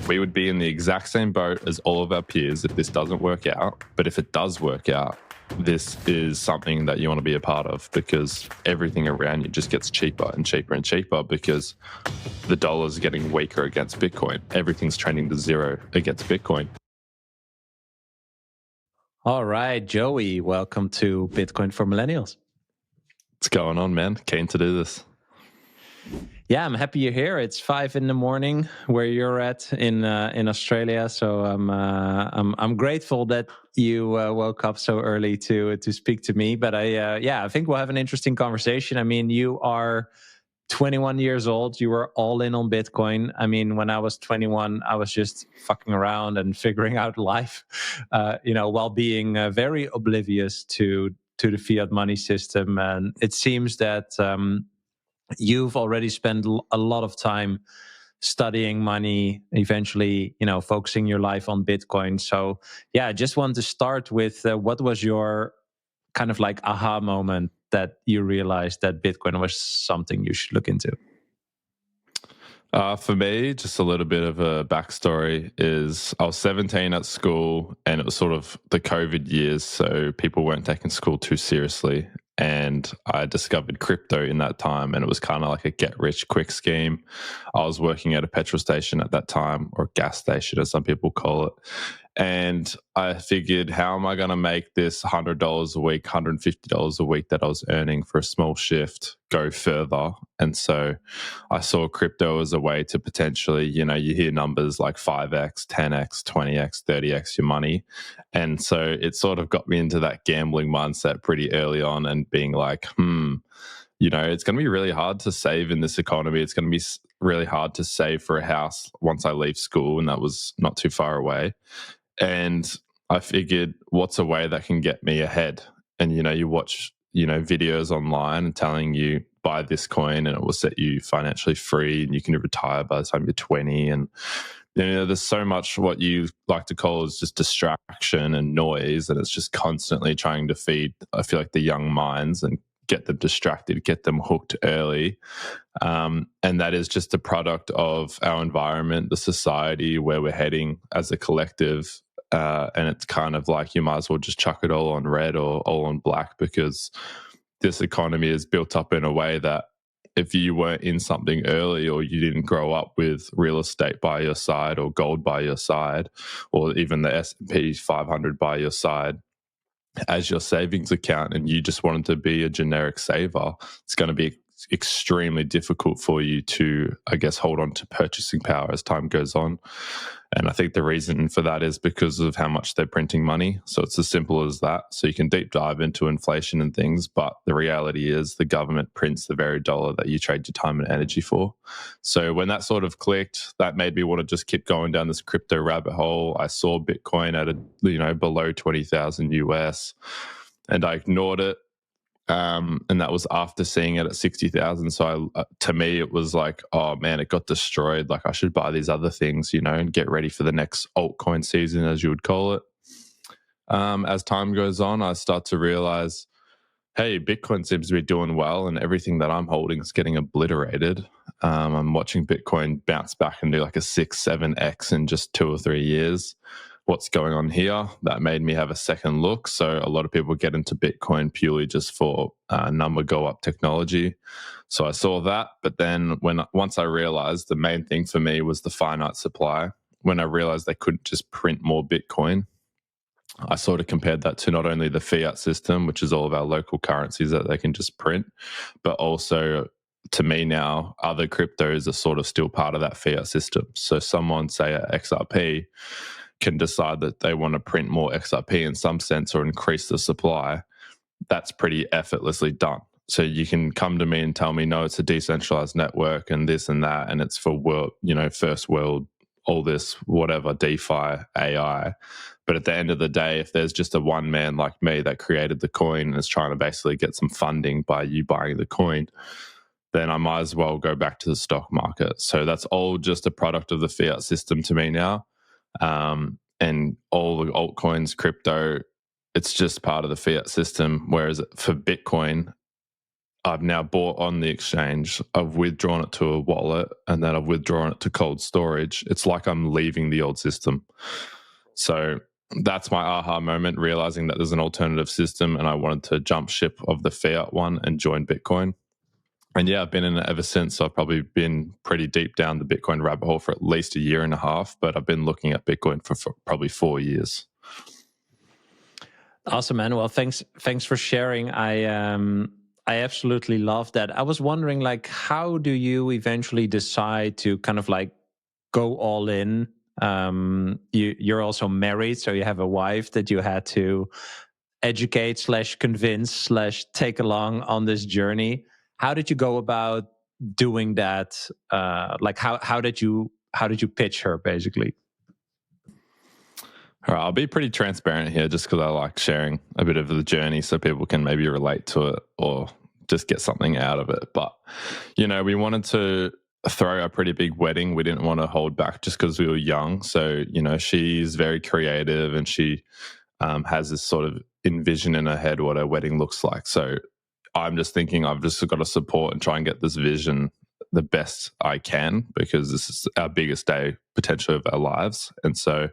We would be in the exact same boat as all of our peers if this doesn't work out. But if it does work out, this is something that you want to be a part of, because everything around you just gets cheaper and cheaper and cheaper because the dollar is getting weaker against Bitcoin. Everything's trending to zero against Bitcoin. All right, Joey, welcome to Bitcoin for Millennials. What's going on, man? Keen to do this. Yeah, I'm happy you're here. It's 5 a.m. where you're at in Australia. So I'm grateful that you woke up so early to speak to me. But I think we'll have an interesting conversation. I mean, you are 21 years old. You were all in on Bitcoin. I mean, when I was 21, I was just fucking around and figuring out life, while being very oblivious to the fiat money system. And it seems that you've already spent a lot of time studying money, eventually, focusing your life on Bitcoin. So yeah, I just want to start with what was your kind of like aha moment that you realized that Bitcoin was something you should look into? For me, just a little bit of a backstory is I was 17 at school, and it was sort of the COVID years, so people weren't taking school too seriously. And I discovered crypto in that time, and it was kind of like a get-rich-quick scheme. I was working at a petrol station at that time, or gas station, as some people call it. And I figured, how am I going to make this $100 a week, $150 a week that I was earning for a small shift go further? And so I saw crypto as a way to potentially, you hear numbers like 5x, 10x, 20x, 30x your money. And so it sort of got me into that gambling mindset pretty early on, and being like, it's going to be really hard to save in this economy. It's going to be really hard to save for a house once I leave school, and that was not too far away. And I figured, what's a way that can get me ahead? And, you watch, videos online telling you buy this coin and it will set you financially free and you can retire by the time you're 20. And, there's so much what you like to call is just distraction and noise. And it's just constantly trying to feed, I feel like, the young minds and get them distracted, get them hooked early. And that is just a product of our environment, the society, where we're heading as a collective. And it's kind of like you might as well just chuck it all on red or all on black, because this economy is built up in a way that if you weren't in something early, or you didn't grow up with real estate by your side or gold by your side, or even the S&P 500 by your side as your savings account, and you just wanted to be a generic saver, it's going to be extremely difficult for you to, I guess, hold on to purchasing power as time goes on. And I think the reason for that is because of how much they're printing money. So it's as simple as that. So you can deep dive into inflation and things, but the reality is the government prints the very dollar that you trade your time and energy for. So when that sort of clicked, that made me want to just keep going down this crypto rabbit hole. I saw Bitcoin at below 20,000 US, and I ignored it. And that was after seeing it at 60,000. So to me, it was like, oh man, it got destroyed. Like, I should buy these other things, and get ready for the next altcoin season, as you would call it. As time goes on, I start to realize, hey, Bitcoin seems to be doing well, and everything that I'm holding is getting obliterated. I'm watching Bitcoin bounce back and do like a 6-7x in just 2 or 3 years. What's going on here? That made me have a second look. So a lot of people get into Bitcoin purely just for number go up technology. So I saw that, but then once I realized the main thing for me was the finite supply, when I realized they couldn't just print more Bitcoin, I sort of compared that to not only the fiat system, which is all of our local currencies that they can just print, but also, to me now, other cryptos are sort of still part of that fiat system. So someone, say at XRP, can decide that they want to print more XRP in some sense or increase the supply. That's pretty effortlessly done. So you can come to me and tell me, no, it's a decentralized network and this and that, and it's for world, first world, all this, whatever, DeFi, AI. But at the end of the day, if there's just a one man like me that created the coin and is trying to basically get some funding by you buying the coin, then I might as well go back to the stock market. So that's all just a product of the fiat system to me now. And all the altcoins, crypto, it's just part of the fiat system. Whereas for Bitcoin, I've now bought on the exchange, I've withdrawn it to a wallet, and then I've withdrawn it to cold storage. It's like I'm leaving the old system. So that's my aha moment, realizing that there's an alternative system, and I wanted to jump ship of the fiat one and join Bitcoin. And yeah, I've been in it ever since. So I've probably been pretty deep down the Bitcoin rabbit hole for at least a year and a half, but I've been looking at Bitcoin for probably 4 years. Awesome, man. Well, thanks for sharing. I absolutely love that. I was wondering, like, how do you eventually decide to kind of like go all in? You're also married, so you have a wife that you had to educate / convince / take along on this journey. How did you go about doing that? Like, how did you pitch her, basically? All right, I'll be pretty transparent here just because I like sharing a bit of the journey so people can maybe relate to it or just get something out of it. But, we wanted to throw a pretty big wedding. We didn't want to hold back just because we were young. So, she's very creative and she has this sort of envision in her head what her wedding looks like. So I'm just thinking I've just got to support and try and get this vision the best I can because this is our biggest day potentially of our lives. And so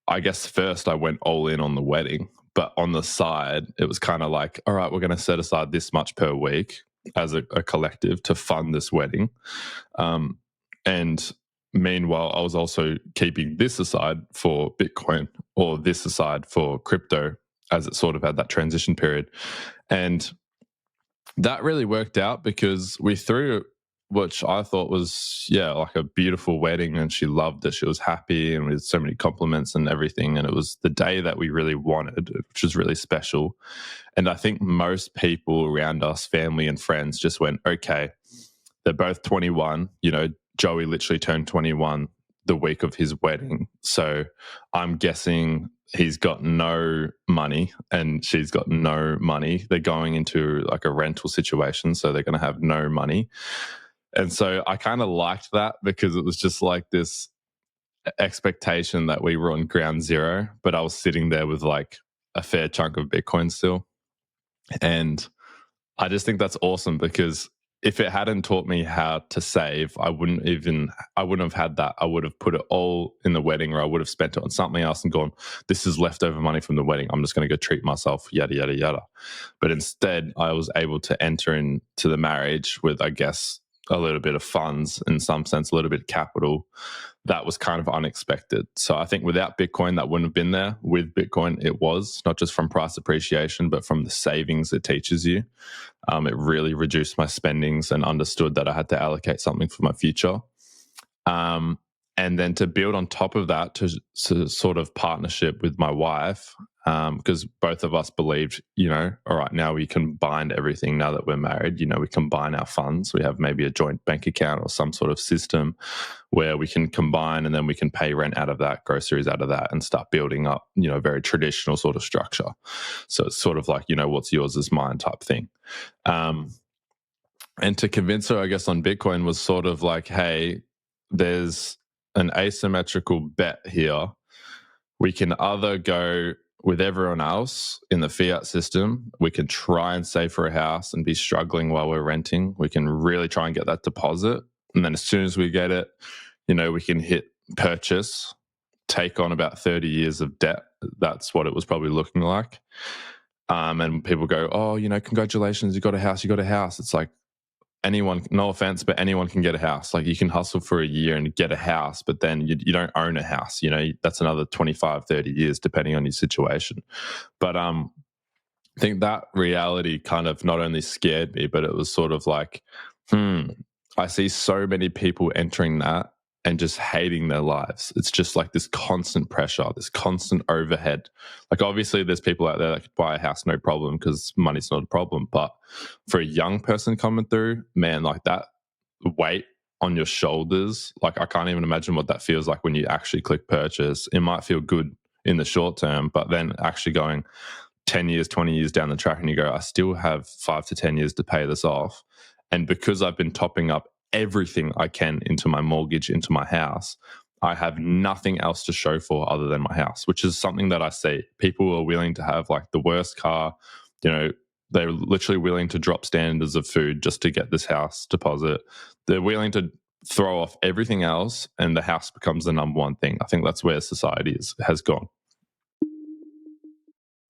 I guess first I went all in on the wedding, but on the side, it was kind of like, all right, we're going to set aside this much per week as a collective to fund this wedding. And meanwhile, I was also keeping this aside for Bitcoin or this aside for crypto as it sort of had that transition period. And that really worked out because we threw, which I thought was, like a beautiful wedding, and she loved it. She was happy and with so many compliments and everything. And it was the day that we really wanted, which was really special. And I think most people around us, family and friends, just went, okay, they're both 21. Joey literally turned 21 the week of his wedding. So I'm guessing he's got no money and she's got no money. They're going into like a rental situation, so they're going to have no money. And so I kind of liked that because it was just like this expectation that we were on ground zero, but I was sitting there with like a fair chunk of Bitcoin still. And I just think that's awesome because if it hadn't taught me how to save, I wouldn't have had that. I would have put it all in the wedding, or I would have spent it on something else and gone, this is leftover money from the wedding. I'm just going to go treat myself, yada, yada, yada. But instead, I was able to enter into the marriage with, I guess, a little bit of funds, in some sense, a little bit of capital. That was kind of unexpected. So I think without Bitcoin, that wouldn't have been there. With Bitcoin, it was, not just from price appreciation, but from the savings it teaches you. It really reduced my spendings and understood that I had to allocate something for my future. And then to build on top of that, to sort of partnership with my wife, because both of us believed, all right, now we combined everything now that we're married, we combine our funds. We have maybe a joint bank account or some sort of system where we can combine, and then we can pay rent out of that, groceries out of that, and start building up, a very traditional sort of structure. So it's sort of like, what's yours is mine type thing. And to convince her, I guess, on Bitcoin was sort of like, hey, there's an asymmetrical bet here. We can either go with everyone else in the fiat system. We can try and save for a house and be struggling while we're renting. We can really try and get that deposit. And then as soon as we get it, we can hit purchase, take on about 30 years of debt. That's what it was probably looking like. And people go, oh, congratulations, you got a house. It's like, anyone, no offense, but anyone can get a house. Like, you can hustle for a year and get a house, but then you don't own a house. That's another 25, 30 years, depending on your situation. But I think that reality kind of not only scared me, but it was sort of like, I see so many people entering that and just hating their lives. It's just like this constant pressure, this constant overhead. Like, obviously there's people out there that could buy a house no problem because money's not a problem. But for a young person coming through, man, like that weight on your shoulders, like I can't even imagine what that feels like when you actually click purchase. It might feel good in the short term, but then actually going 10 years, 20 years down the track and you go, I still have 5 to 10 years to pay this off. And because I've been topping up everything I can into my mortgage, into my house, I have nothing else to show for other than my house, which is something that I see. People are willing to have like the worst car, They're literally willing to drop standards of food just to get this house deposit. They're willing to throw off everything else, and the house becomes the number one thing. I think that's where society has gone.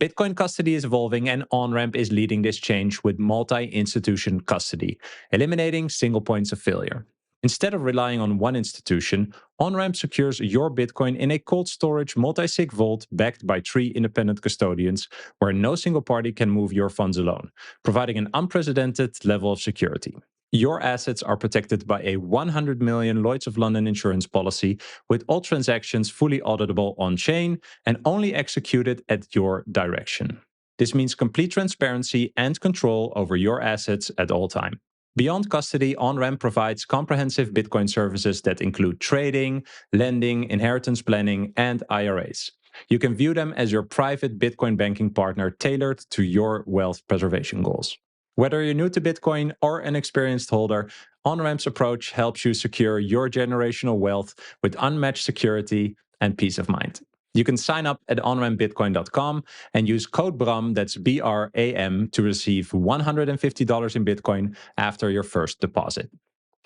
Bitcoin custody is evolving, and OnRamp is leading this change with multi-institution custody, eliminating single points of failure. Instead of relying on one institution, OnRamp secures your Bitcoin in a cold storage multi-sig vault backed by 3 independent custodians, where no single party can move your funds alone, providing an unprecedented level of security. Your assets are protected by a 100 million Lloyd's of London insurance policy, with all transactions fully auditable on-chain and only executed at your direction. This means complete transparency and control over your assets at all time. Beyond custody, OnRamp provides comprehensive Bitcoin services that include trading, lending, inheritance planning, and IRAs. You can view them as your private Bitcoin banking partner tailored to your wealth preservation goals. Whether you're new to Bitcoin or an experienced holder, OnRamp's approach helps you secure your generational wealth with unmatched security and peace of mind. You can sign up at onrampbitcoin.com and use code BRAM, that's BRAM, to receive $150 in Bitcoin after your first deposit.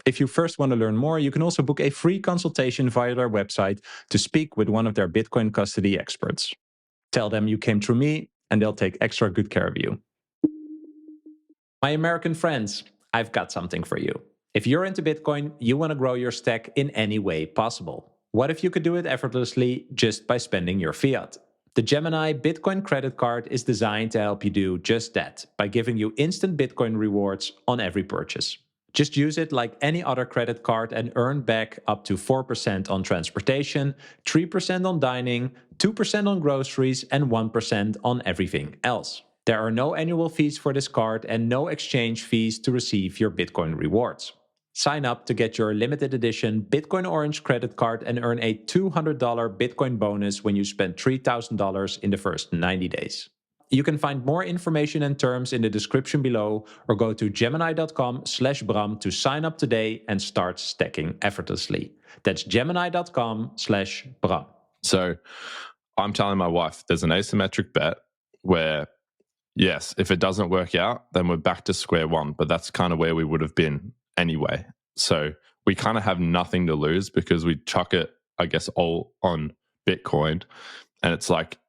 If you first want to learn more, you can also book a free consultation via their website to speak with one of their Bitcoin custody experts. Tell them you came through me, and they'll take extra good care of you. My American friends, I've got something for you. If you're into Bitcoin, you want to grow your stack in any way possible. What if you could do it effortlessly just by spending your fiat? The Gemini Bitcoin credit card is designed to help you do just that by giving you instant Bitcoin rewards on every purchase. Just use it like any other credit card and earn back up to 4% on transportation, 3% on dining, 2% on groceries, and 1% on everything else. There are no annual fees for this card and no exchange fees to receive your Bitcoin rewards. Sign up to get your limited edition Bitcoin Orange credit card and earn a $200 Bitcoin bonus when you spend $3,000 in the first 90 days. You can find more information and terms in the description below, or go to gemini.com/Bram to sign up today and start stacking effortlessly. That's gemini.com/Bram. So I'm telling my wife there's an asymmetric bet where, yes, if it doesn't work out, then we're back to square one. But that's kind of where we would have been anyway. So we kind of have nothing to lose because we chuck it, I guess, all on Bitcoin. And it's like,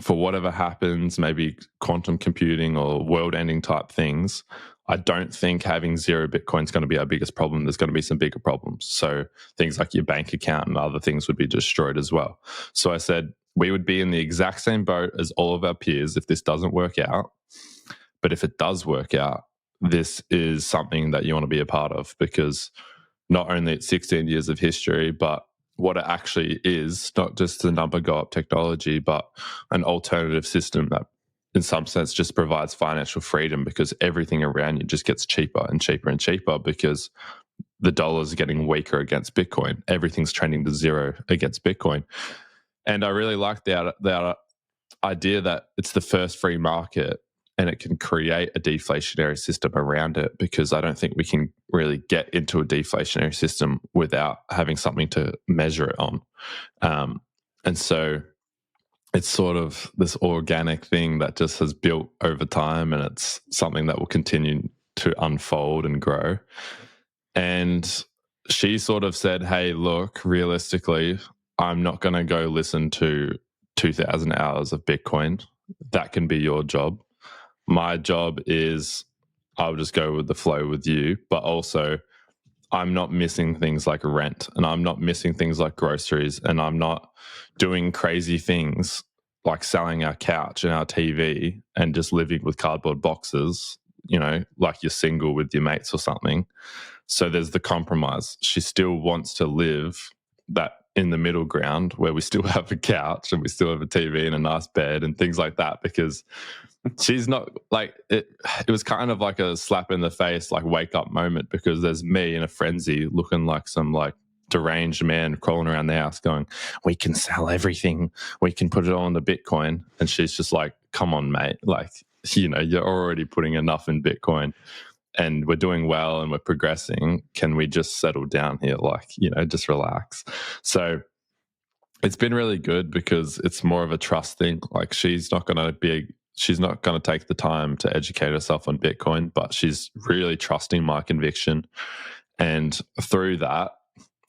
for whatever happens, maybe quantum computing or world-ending type things, I don't think having zero Bitcoin is going to be our biggest problem. There's going to be some bigger problems. So things like your bank account and other things would be destroyed as well. So I said we would be in the exact same boat as all of our peers if this doesn't work out. But if it does work out, this is something that you want to be a part of, because not only it's 16 years of history, but what it actually is, not just the number go up technology, but an alternative system that in some sense just provides financial freedom, because everything around you just gets cheaper and cheaper and cheaper because the dollar is getting weaker against Bitcoin. Everything's trending to zero against Bitcoin. And I really like the idea that it's the first free market and it can create a deflationary system around it, because I don't think we can really get into a deflationary system without having something to measure it on. And so it's sort of this organic thing that just has built over time, and it's something that will continue to unfold and grow. And she sort of said, hey, look, realistically, I'm not going to go listen to 2,000 hours of Bitcoin. That can be your job. My job is I'll just go with the flow with you, but also I'm not missing things like rent, and I'm not missing things like groceries, and I'm not doing crazy things like selling our couch and our TV and just living with cardboard boxes, like you're single with your mates or something. So there's the compromise. She still wants to live that in the middle ground where we still have a couch and we still have a TV and a nice bed and things like that, because she's not like it was kind of like a slap in the face, like wake up moment, because there's me in a frenzy looking like some like deranged man crawling around the house going, we can sell everything, we can put it all on the Bitcoin. And she's just like, come on, mate, like, you're already putting enough in Bitcoin and we're doing well and we're progressing. Can we just settle down here? Like, just relax. So it's been really good because it's more of a trust thing. Like, she's not going to she's not going to take the time to educate herself on Bitcoin, but she's really trusting my conviction. And through that,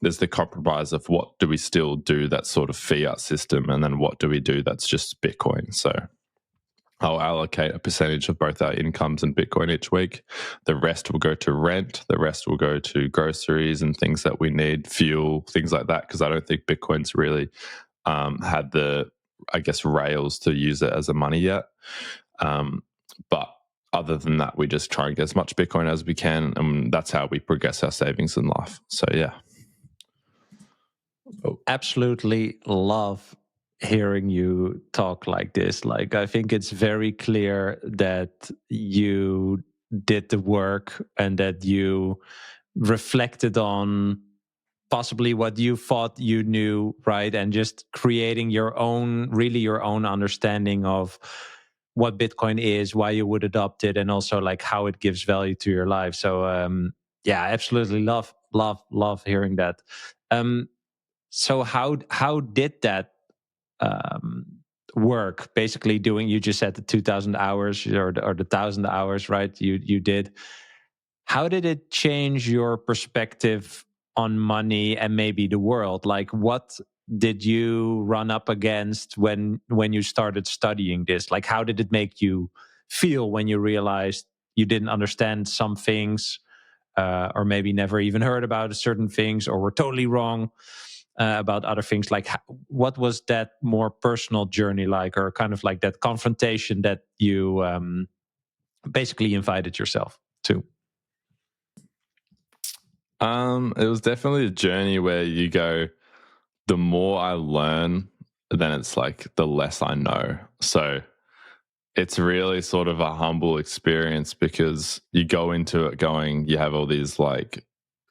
there's the compromise of what do we still do that's sort of fiat system, and then what do we do that's just Bitcoin. So I'll allocate a percentage of both our incomes in Bitcoin each week. The rest will go to rent. The rest will go to groceries and things that we need, fuel, things like that, because I don't think Bitcoin's really had the, I guess, rails to use it as a money yet. But other than that, we just try and get as much Bitcoin as we can, and that's how we progress our savings in life. So, yeah. Absolutely love hearing you talk like this. Like, I think it's very clear that you did the work and that you reflected on possibly what you thought you knew, right? And just creating your own, really your own understanding of what Bitcoin is, why you would adopt it, and also like how it gives value to your life. So yeah, I absolutely love hearing that. So how did that work? Basically, doing, you just said the 2,000 hours or the 1,000 hours, right? You did. How did it change your perspective on money and maybe the world? Like, what did you run up against when you started studying this? Like, how did it make you feel when you realized you didn't understand some things, or maybe never even heard about certain things, or were totally wrong about other things? Like, what was that more personal journey like, or kind of like that confrontation that you basically invited yourself to? It was definitely a journey where you go, the more I learn, then it's like the less I know. So it's really sort of a humble experience, because you go into it going, you have all these like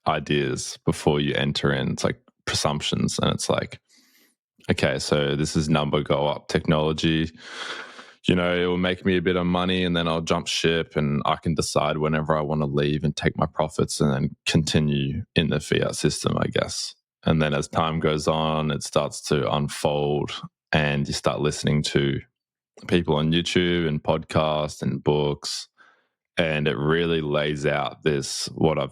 ideas before you enter in. It's like presumptions, and it's like, okay, so this is number go up technology. You know, it will make me a bit of money, and then I'll jump ship, and I can decide whenever I want to leave and take my profits and then continue in the fiat system, I guess. And then as time goes on, it starts to unfold, and you start listening to people on YouTube and podcasts and books. And it really lays out this, what I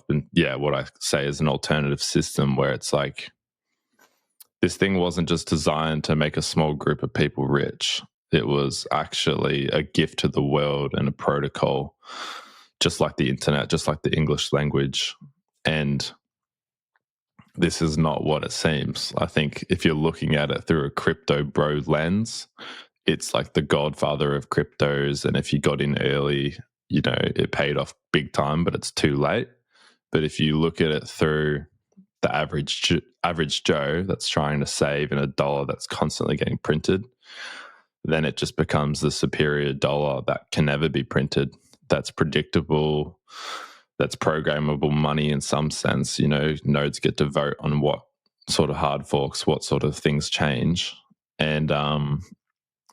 say is an alternative system, where it's like, this thing wasn't just designed to make a small group of people rich. It was actually a gift to the world and a protocol, just like the internet, just like the English language. And this is not what it seems. I think if you're looking at it through a crypto bro lens, it's like the godfather of cryptos. And if you got in early, you know, it paid off big time, but it's too late. But if you look at it through the average Joe that's trying to save in a dollar that's constantly getting printed, then it just becomes the superior dollar that can never be printed, that's predictable, that's programmable money in some sense. You know, nodes get to vote on what sort of hard forks, what sort of things change. And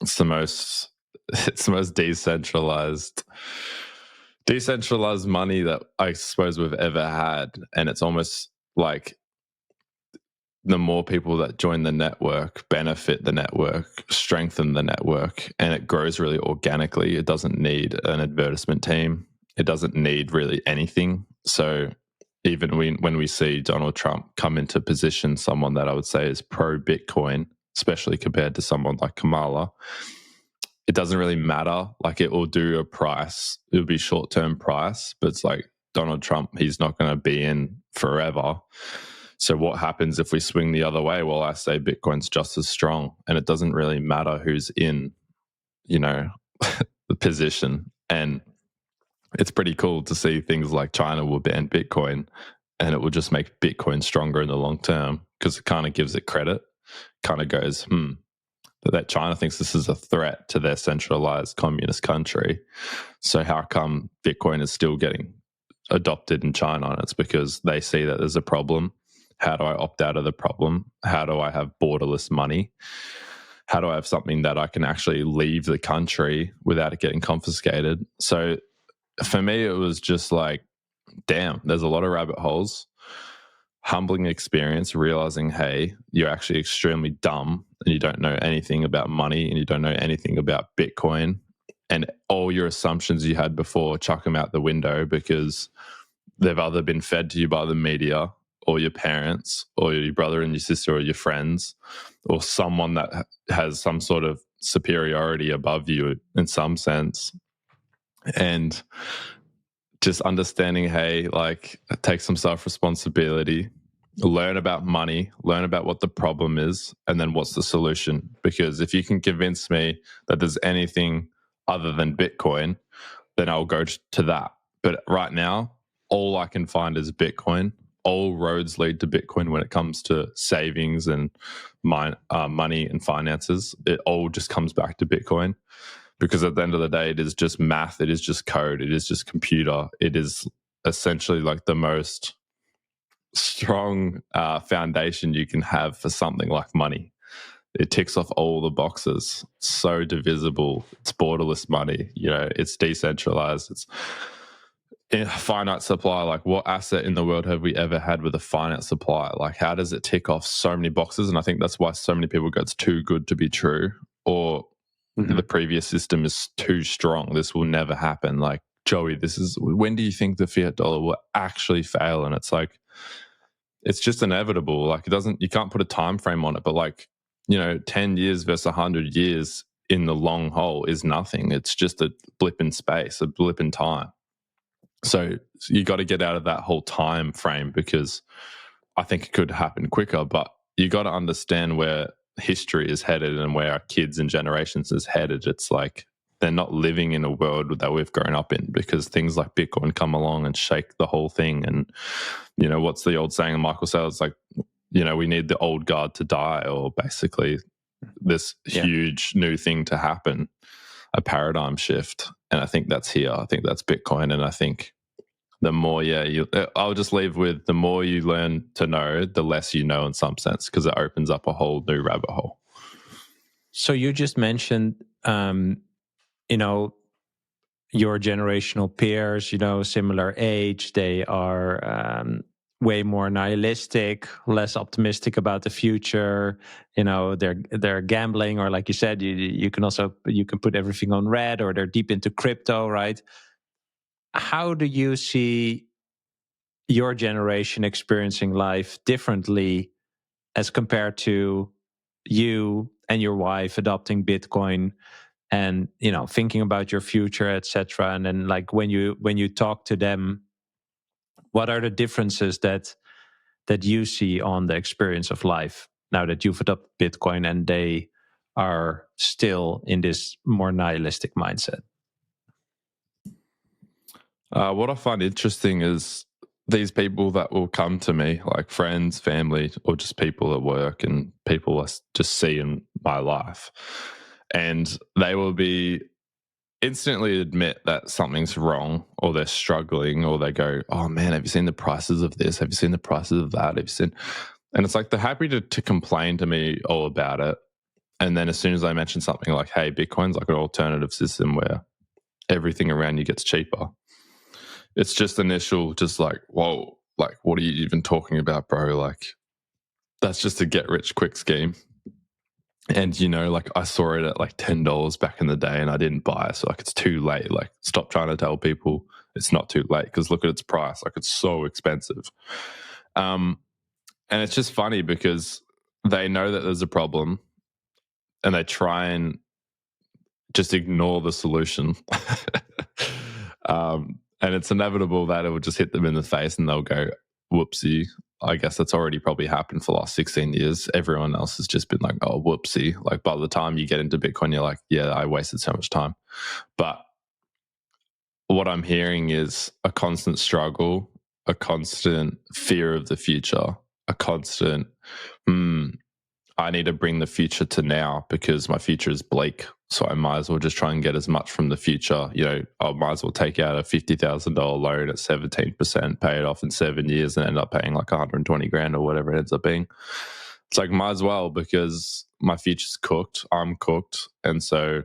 it's the most decentralized money that I suppose we've ever had. And it's almost like the more people that join the network benefit the network, strengthen the network, and it grows really organically. It doesn't need an advertisement team. It doesn't need really anything. So even when we see Donald Trump come into position, someone that I would say is pro-Bitcoin, especially compared to someone like Kamala, it doesn't really matter. Like, it will do a price. It'll be short-term price, but it's like Donald Trump, he's not going to be in forever. So what happens if we swing the other way? Well, I say Bitcoin's just as strong, and it doesn't really matter who's in, you know, the position. And it's pretty cool to see things like China will ban Bitcoin, and it will just make Bitcoin stronger in the long term, because it kind of gives it credit, kind of goes, that China thinks this is a threat to their centralized communist country. So how come Bitcoin is still getting adopted in China? And it's because they see that there's a problem. How do I opt out of the problem? How do I have borderless money? How do I have something that I can actually leave the country without it getting confiscated? So for me, it was just like, damn, there's a lot of rabbit holes. Humbling experience, realizing, hey, you're actually extremely dumb and you don't know anything about money and you don't know anything about Bitcoin. and all your assumptions you had before, chuck them out the window because they've either been fed to you by the media or your parents or your brother and your sister or your friends or someone that has some sort of superiority above you in some sense. And just understanding, hey, like, take some self-responsibility, learn about money, learn about what the problem is, and then what's the solution. Because if you can convince me that there's anything other than Bitcoin, then I'll go to that. But right now, all I can find is Bitcoin. All roads lead to Bitcoin when it comes to savings and money and finances. It all just comes back to Bitcoin. Because at the end of the day, it is just math, it is just code, it is just computer. It is essentially like the most strong foundation you can have for something like money. It ticks off all the boxes. So divisible. It's borderless money. It's decentralized. It's in a finite supply. Like, what asset in the world have we ever had with a finite supply? Like, how does it tick off so many boxes? And I think that's why so many people go, it's too good to be true, or the previous system is too strong. This will never happen. Like, Joey, when do you think the fiat dollar will actually fail? And it's like, it's just inevitable. Like, you can't put a time frame on it, but like, 10 years versus 100 years in the long haul is nothing. It's just a blip in space, a blip in time. So you got to get out of that whole time frame, because I think it could happen quicker, but you got to understand where history is headed and where our kids and generations is headed. It's like they're not living in a world that we've grown up in, because things like Bitcoin come along and shake the whole thing. And what's the old saying Michael says, like, we need the old guard to die, or basically this huge new thing to happen, a paradigm shift. And I think that's here. I think that's Bitcoin. And I think the more, I'll just leave with, the more you learn to know, the less you know in some sense, because it opens up a whole new rabbit hole. So you just mentioned, your generational peers, similar age, they are way more nihilistic, less optimistic about the future. They're gambling, or like you said, you can put everything on red, or they're deep into crypto, right? How do you see your generation experiencing life differently as compared to you and your wife adopting Bitcoin and thinking about your future, etc.? And then, like, when you talk to them, what are the differences that you see on the experience of life now that you've adopted Bitcoin and they are still in this more nihilistic mindset? What I find interesting is these people that will come to me, like friends, family, or just people at work and people I just see in my life, and they will be instantly admit that something's wrong, or they're struggling, or they go, oh man, have you seen the prices of this? Have you seen the prices of that? Have you seen? And it's like they're happy to complain to me all about it. And then as soon as I mention something like, hey, Bitcoin's like an alternative system where everything around you gets cheaper, it's just initial, just like, whoa, like, what are you even talking about, bro? Like, that's just a get rich quick scheme. And, like, I saw it at like $10 back in the day and I didn't buy it. So, like, it's too late. Like, stop trying to tell people it's not too late, because look at its price. Like, it's so expensive. And it's just funny because they know that there's a problem and they try and just ignore the solution. And it's inevitable that it will just hit them in the face and they'll go, whoopsie. I guess that's already probably happened for the last 16 years. Everyone else has just been like, oh, whoopsie. Like, by the time you get into Bitcoin, you're like, yeah, I wasted so much time. But what I'm hearing is a constant struggle, a constant fear of the future, a constant, I need to bring the future to now because my future is bleak. So I might as well just try and get as much from the future. I might as well take out a $50,000 loan at 17%, pay it off in 7 years, and end up paying like 120 grand or whatever it ends up being. It's like, might as well, because my future's cooked. I'm cooked. And so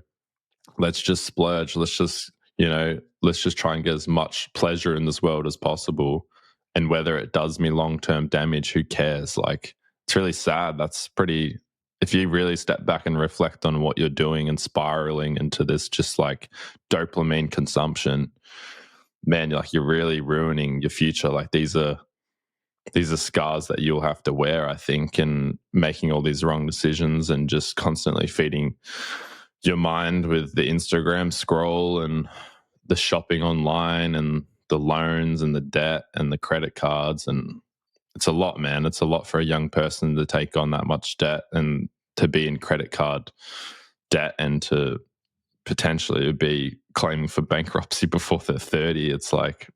let's just splurge. Let's just try and get as much pleasure in this world as possible. And whether it does me long-term damage, who cares? Like, it's really sad. That's pretty if you really step back and reflect on what you're doing and spiraling into this just like dopamine consumption, man, like you're really ruining your future. Like these are scars that you'll have to wear, I think, and making all these wrong decisions and just constantly feeding your mind with the Instagram scroll and the shopping online and the loans and the debt and the credit cards. And it's a lot, man. It's a lot for a young person to take on that much debt and to be in credit card debt and to potentially be claiming for bankruptcy before they're 30. It's like,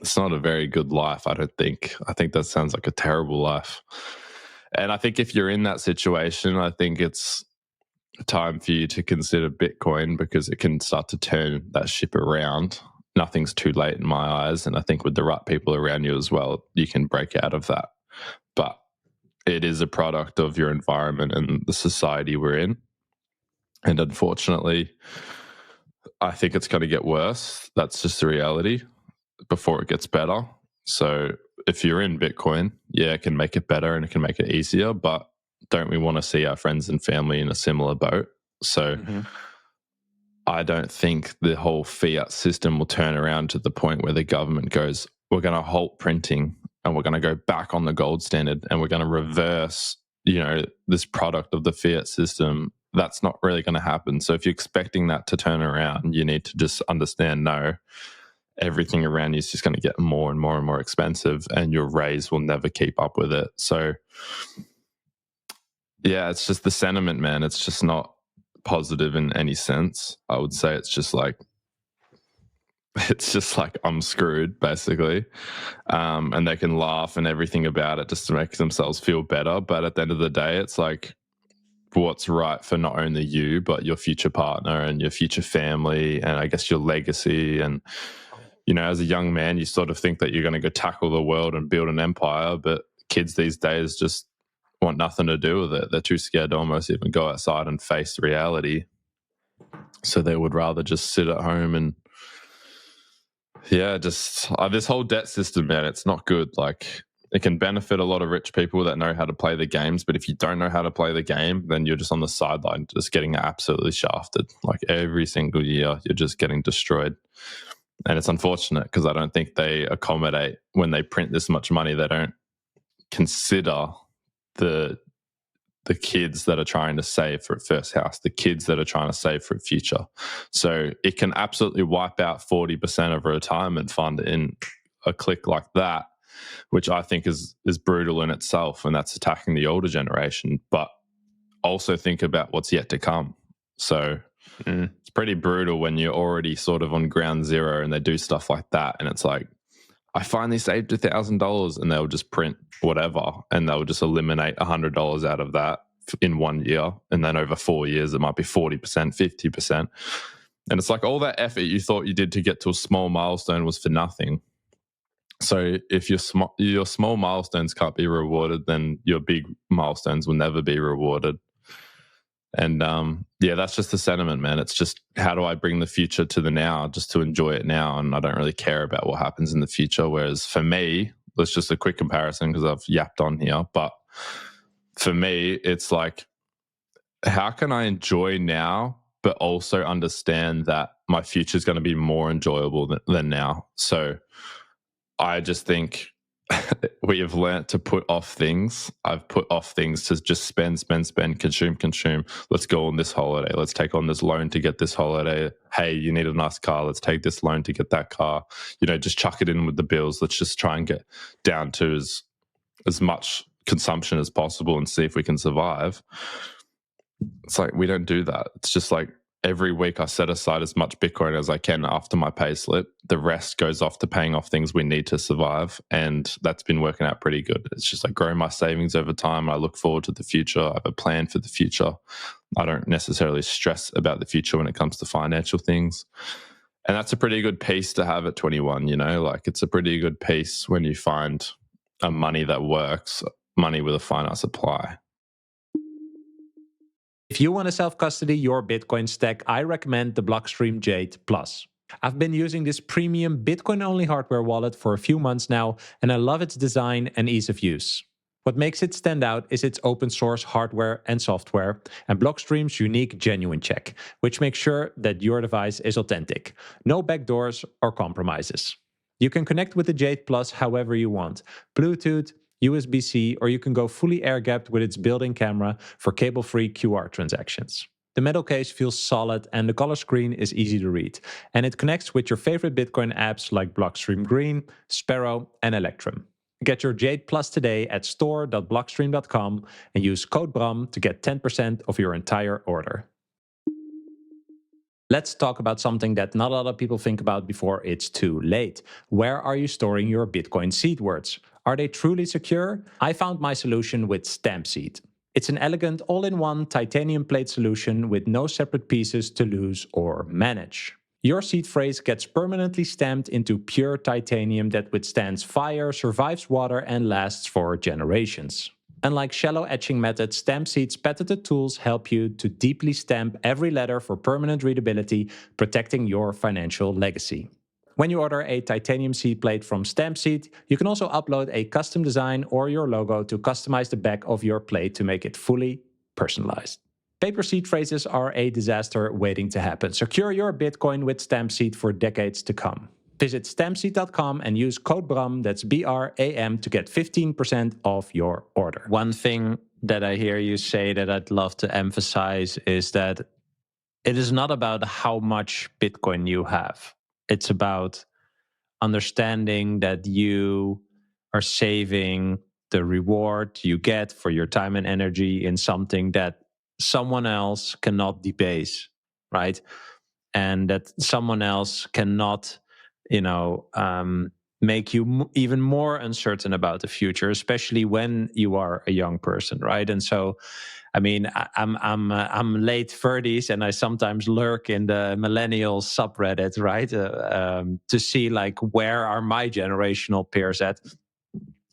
it's not a very good life, I don't think. I think that sounds like a terrible life. And I think if you're in that situation, I think it's time for you to consider Bitcoin because it can start to turn that ship around. Nothing's too late in my eyes. And I think with the right people around you as well, you can break out of that. But it is a product of your environment and the society we're in. And unfortunately, I think it's going to get worse. That's just the reality before it gets better. So if you're in Bitcoin, yeah, it can make it better and it can make it easier, but don't we want to see our friends and family in a similar boat? So I don't think the whole fiat system will turn around to the point where the government goes, we're going to halt printing and we're going to go back on the gold standard and we're going to reverse, this product of the fiat system. That's not really going to happen. So if you're expecting that to turn around, you need to just understand, no, everything around you is just going to get more and more and more expensive and your raise will never keep up with it. So yeah, it's just the sentiment, man. It's just not positive in any sense. I would say it's just like I'm screwed, basically. And they can laugh and everything about it just to make themselves feel better. But at the end of the day, it's like what's right for not only you, but your future partner and your future family and I guess your legacy. And, as a young man, you sort of think that you're going to go tackle the world and build an empire. But kids these days just want nothing to do with it. They're too scared to almost even go outside and face reality. So they would rather just sit at home and just this whole debt system, man, it's not good. Like it can benefit a lot of rich people that know how to play the games, but if you don't know how to play the game, then you're just on the sideline, just getting absolutely shafted. Like every single year, you're just getting destroyed. And it's unfortunate because I don't think they accommodate when they print this much money. They don't consider the kids that are trying to save for a first house, the kids that are trying to save for a future. So it can absolutely wipe out 40% of a retirement fund in a click like that, which I think is brutal in itself, and that's attacking the older generation. But also think about what's yet to come. So it's pretty brutal when you're already sort of on ground zero and they do stuff like that. And it's like, I finally saved $1,000 and they'll just print whatever and they'll just eliminate $100 out of that in 1 year. And then over 4 years, it might be 40%, 50%. And it's like all that effort you thought you did to get to a small milestone was for nothing. So if your small milestones can't be rewarded, then your big milestones will never be rewarded. And that's just the sentiment, man. It's just, how do I bring the future to the now, just to enjoy it now? And I don't really care about what happens in the future. Whereas for me, let's just a quick comparison because I've yapped on here. But for me, it's like, how can I enjoy now, but also understand that my future is going to be more enjoyable than now? So I just think we have learnt to put off things. I've put off things to just spend, consume. Let's go on this holiday. Let's take on this loan to get this holiday. Hey, you need a nice car. Let's take this loan to get that car. Just chuck it in with the bills. Let's just try and get down to as much consumption as possible and see if we can survive. It's like we don't do that. It's just like every week I set aside as much Bitcoin as I can after my pay slip. The rest goes off to paying off things we need to survive. And that's been working out pretty good. It's just like growing my savings over time. I look forward to the future. I have a plan for the future. I don't necessarily stress about the future when it comes to financial things. And that's a pretty good piece to have at 21, like it's a pretty good piece when you find a money that works, money with a finite supply. If you want to self-custody your Bitcoin stack, I recommend the Blockstream Jade Plus. I've been using this premium Bitcoin-only hardware wallet for a few months now, and I love its design and ease of use. What makes it stand out is its open source hardware and software, and Blockstream's unique genuine check, which makes sure that your device is authentic. No backdoors or compromises. You can connect with the Jade Plus however you want: Bluetooth, USB-C, or you can go fully air-gapped with its built-in camera for cable-free QR transactions. The metal case feels solid and the color screen is easy to read, and it connects with your favorite Bitcoin apps like Blockstream Green, Sparrow, and Electrum. Get your Jade Plus today at store.blockstream.com and use code BRAM to get 10% of your entire order. Let's talk about something that not a lot of people think about before it's too late. Where are you storing your Bitcoin seed words? Are they truly secure? I found my solution with StampSeed. It's an elegant all-in-one titanium plate solution with no separate pieces to lose or manage. Your seed phrase gets permanently stamped into pure titanium that withstands fire, survives water, and lasts for generations. Unlike shallow etching methods, StampSeed's patented tools help you to deeply stamp every letter for permanent readability, protecting your financial legacy. When you order a titanium seed plate from StampSeed, you can also upload a custom design or your logo to customize the back of your plate to make it fully personalized. Paper seed phrases are a disaster waiting to happen. Secure your Bitcoin with StampSeed for decades to come. Visit stampseed.com and use code BRAM, that's BRAM, to get 15% off your order. One thing that I hear you say that I'd love to emphasize is that it is not about how much Bitcoin you have. It's about understanding that you are saving the reward you get for your time and energy in something that someone else cannot debase, right? And that someone else cannot, make you even more uncertain about the future, especially when you are a young person, right? And so, I mean, I'm late 30s, and I sometimes lurk in the millennial subreddit, right, to see like where are my generational peers at.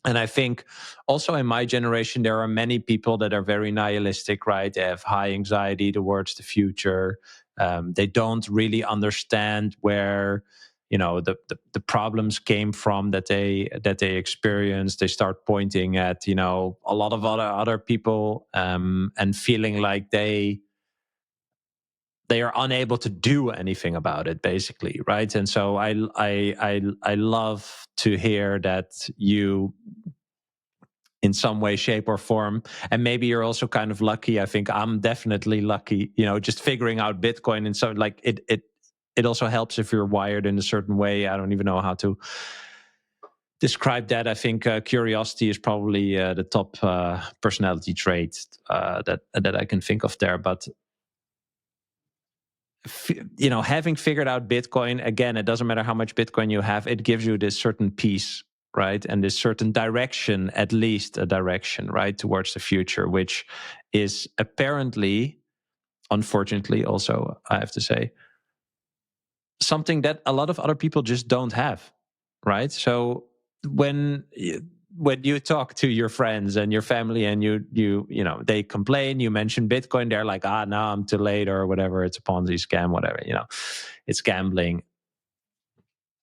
And I think also in my generation, there are many people that are very nihilistic, right? They have high anxiety towards the future. They don't really understand where the problems came from that they experienced. They start pointing at a lot of other people and feeling like they are unable to do anything about it, basically, right? And so I love to hear that you, in some way, shape, or form, and maybe you're also kind of lucky. I think I'm definitely lucky, just figuring out Bitcoin, and so like it also helps if you're wired in a certain way. I don't even know how to describe that. I think curiosity is probably the top personality trait that I can think of there. But having figured out Bitcoin, again, it doesn't matter how much Bitcoin you have, it gives you this certain peace, right? And this certain direction, at least a direction, right, towards the future, which is apparently, unfortunately, also, I have to say, something that a lot of other people just don't have, right? So when you talk to your friends and your family and they complain, you mention Bitcoin, they're like, no, I'm too late, or whatever, it's a Ponzi scam, whatever, it's gambling.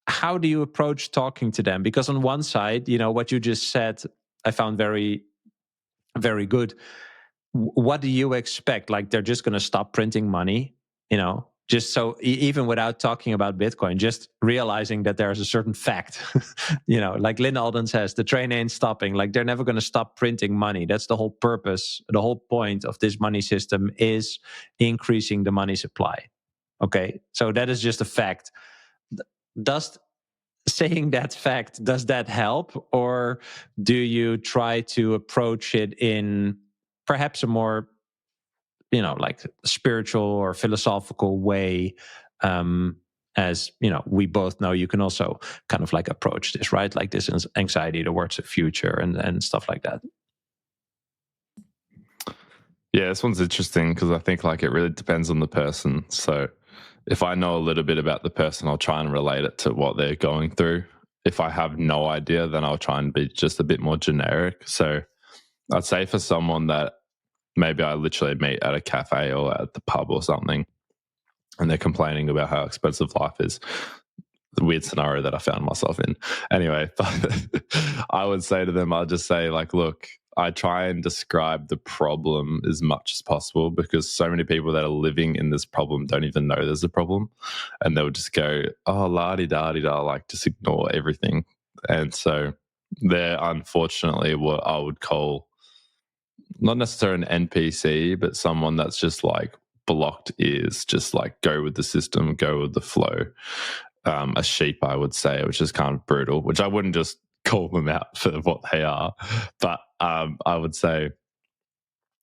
How do you approach talking to them? Because on one side, what you just said, I found very, very good. What do you expect? Like, they're just going to stop printing money, just so, even without talking about Bitcoin, just realizing that there's a certain fact, like Lynn Alden says, the train ain't stopping. Like, they're never going to stop printing money. That's the whole purpose. The whole point of this money system is increasing the money supply. Okay, so that is just a fact. Does saying that fact, does that help? Or do you try to approach it in perhaps a more like spiritual or philosophical way, as we both know you can also kind of like approach this, right? Like this anxiety towards the future and stuff like that. Yeah, this one's interesting because I think like it really depends on the person. So if I know a little bit about the person, I'll try and relate it to what they're going through. If I have no idea, then I'll try and be just a bit more generic. So I'd say for someone that maybe I literally meet at a cafe or at the pub or something, and they're complaining about how expensive life is. The weird scenario that I found myself in. Anyway, but I would say to them, I'll just say like, look, I try and describe the problem as much as possible, because so many people that are living in this problem don't even know there's a problem, and they'll just go, oh, la-di-da-di-da, like just ignore everything. And so they're unfortunately what I would call not necessarily an NPC, but someone that's just like blocked ears, just like go with the system, go with the flow. A sheep, I would say, which is kind of brutal, which I wouldn't just call them out for what they are. But I would say,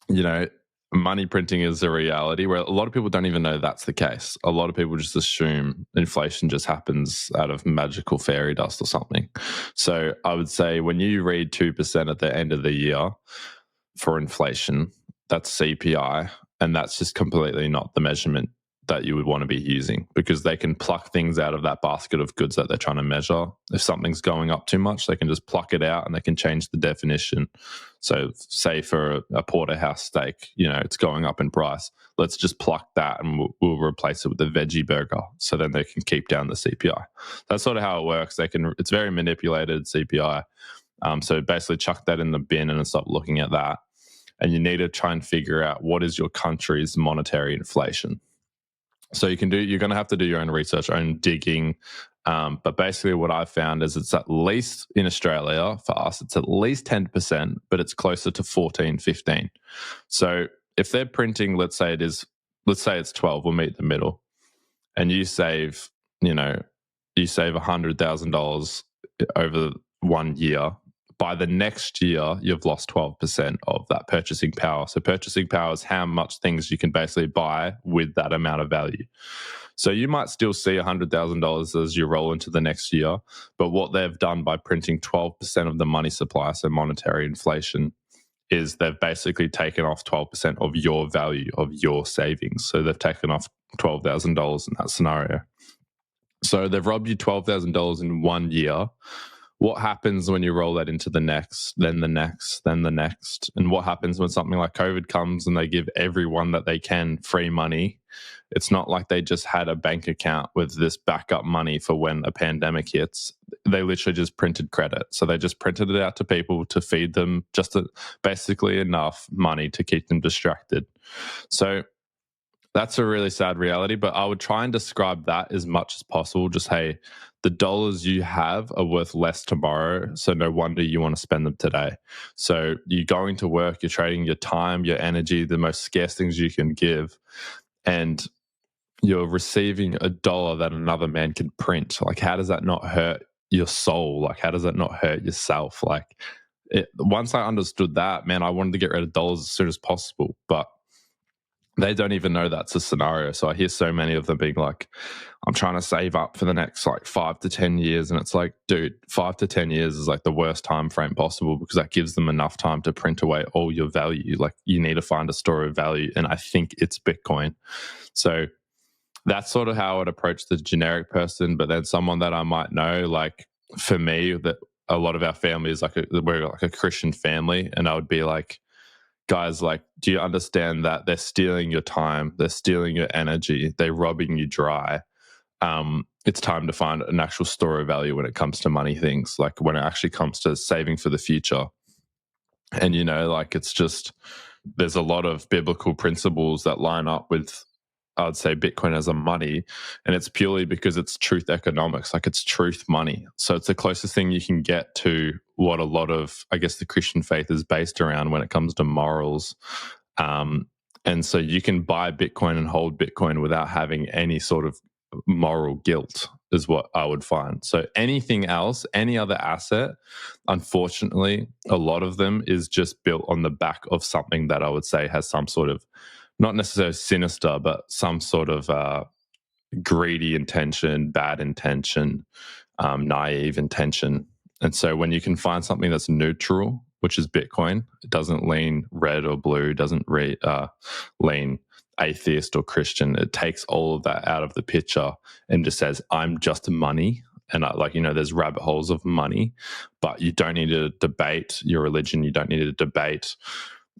you know, money printing is a reality where a lot of people don't even know that's the case. A lot of people just assume inflation just happens out of magical fairy dust or something. So I would say when you read 2% at the end of the year for inflation, that's CPI, and that's just completely not the measurement that you would want to be using, because they can pluck things out of that basket of goods that they're trying to measure. If something's going up too much, they can just pluck it out and they can change the definition. So say for a porterhouse steak, you know, it's going up in price. Let's just pluck that and we'll replace it with a veggie burger. So then they can keep down the CPI. That's sort of how it works. It's very manipulated CPI. So basically chuck that in the bin and stop looking at that. And you need to try and figure out what is your country's monetary inflation. So you're going to have to do your own research, own digging. But basically what I've found is it's at least in Australia, for us, it's at least 10%, but it's closer to 14, 15. So if they're printing, let's say it's 12, we'll meet in the middle, and you save $100,000 over 1 year. By the next year, you've lost 12% of that purchasing power. So purchasing power is how much things you can basically buy with that amount of value. So you might still see $100,000 as you roll into the next year, but what they've done by printing 12% of the money supply, so monetary inflation, is they've basically taken off 12% of your value of your savings. So they've taken off $12,000 in that scenario. So they've robbed you $12,000 in 1 year. What happens when you roll that into the next, then the next, then the next? And what happens when something like COVID comes and they give everyone that they can free money? It's not like they just had a bank account with this backup money for when a pandemic hits. They literally just printed credit. So they just printed it out to people to feed them basically enough money to keep them distracted. So that's a really sad reality, but I would try and describe that as much as possible. Just, hey, the dollars you have are worth less tomorrow, so no wonder you want to spend them today. So you're going to work, you're trading your time, your energy, the most scarce things you can give, and you're receiving a dollar that another man can print. Like, how does that not hurt your soul? Like, how does that not hurt yourself? Like, once I understood that, man, I wanted to get rid of dollars as soon as possible, but they don't even know that's a scenario. So I hear so many of them being like, I'm trying to save up for the next like 5 to 10 years. And it's like, dude, 5 to 10 years is like the worst time frame possible, because that gives them enough time to print away all your value. Like, you need to find a store of value. And I think it's Bitcoin. So that's sort of how I would approach the generic person. But then someone that I might know, like for me, that a lot of our family is we're like a Christian family. And I would be like, guys, like, do you understand that they're stealing your time, they're stealing your energy, they're robbing you dry? It's time to find an actual store of value when it comes to money things, like when it actually comes to saving for the future. And, you know, like, it's just, there's a lot of biblical principles that line up with, I'd say, Bitcoin as a money, and it's purely because it's truth economics, like it's truth money. So it's the closest thing you can get to what a lot of, I guess, the Christian faith is based around when it comes to morals. And so you can buy Bitcoin and hold Bitcoin without having any sort of moral guilt, is what I would find. So anything else, any other asset, unfortunately, a lot of them is just built on the back of something that I would say has some sort of, not necessarily sinister, but some sort of greedy intention, bad intention, naive intention. And so when you can find something that's neutral, which is Bitcoin, it doesn't lean red or blue, doesn't lean atheist or Christian. It takes all of that out of the picture and just says, I'm just money. And there's rabbit holes of money, but you don't need to debate your religion. You don't need to debate,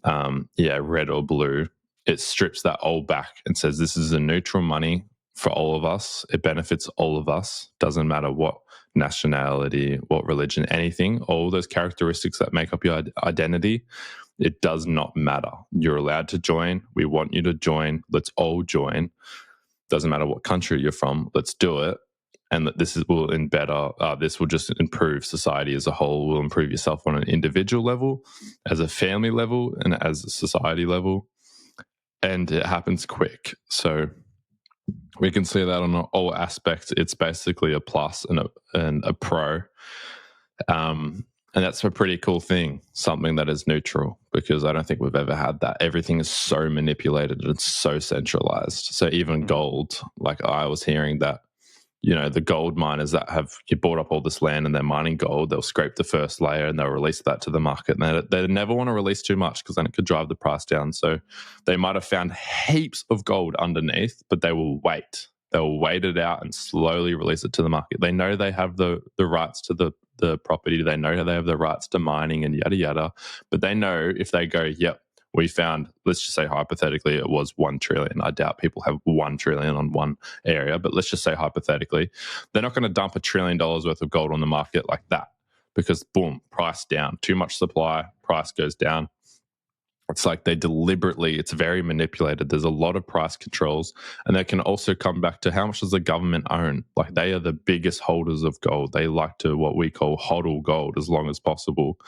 red or blue. It strips that all back and says, this is a neutral money for all of us. It benefits all of us. Doesn't matter what nationality, what religion, anything, all those characteristics that make up your identity, it does not matter. You're allowed to join. We want you to join. Let's all join. Doesn't matter what country you're from. Let's do it. And that this will this will just improve society as a whole, will improve yourself on an individual level, as a family level, and as a society level. And it happens quick. So we can see that on all aspects. It's basically a plus and a pro. And that's a pretty cool thing, something that is neutral, because I don't think we've ever had that. Everything is so manipulated and so centralized. So even gold, like I was hearing that, the gold miners that have bought up all this land and they're mining gold, they'll scrape the first layer and they'll release that to the market. And they never want to release too much because then it could drive the price down. So they might have found heaps of gold underneath, but they will wait. They'll wait it out and slowly release it to the market. They know they have the rights to the property. They know they have the rights to mining and yada, yada. But they know if they go, yep, we found, let's just say hypothetically, it was 1 trillion. I doubt people have 1 trillion on one area, but let's just say hypothetically, they're not going to dump $1 trillion worth of gold on the market like that, because boom, price down, too much supply, price goes down. It's like they deliberately, it's very manipulated. There's a lot of price controls. And they can also come back to how much does the government own? Like they are the biggest holders of gold. They like to what we call hodl gold as long as possible.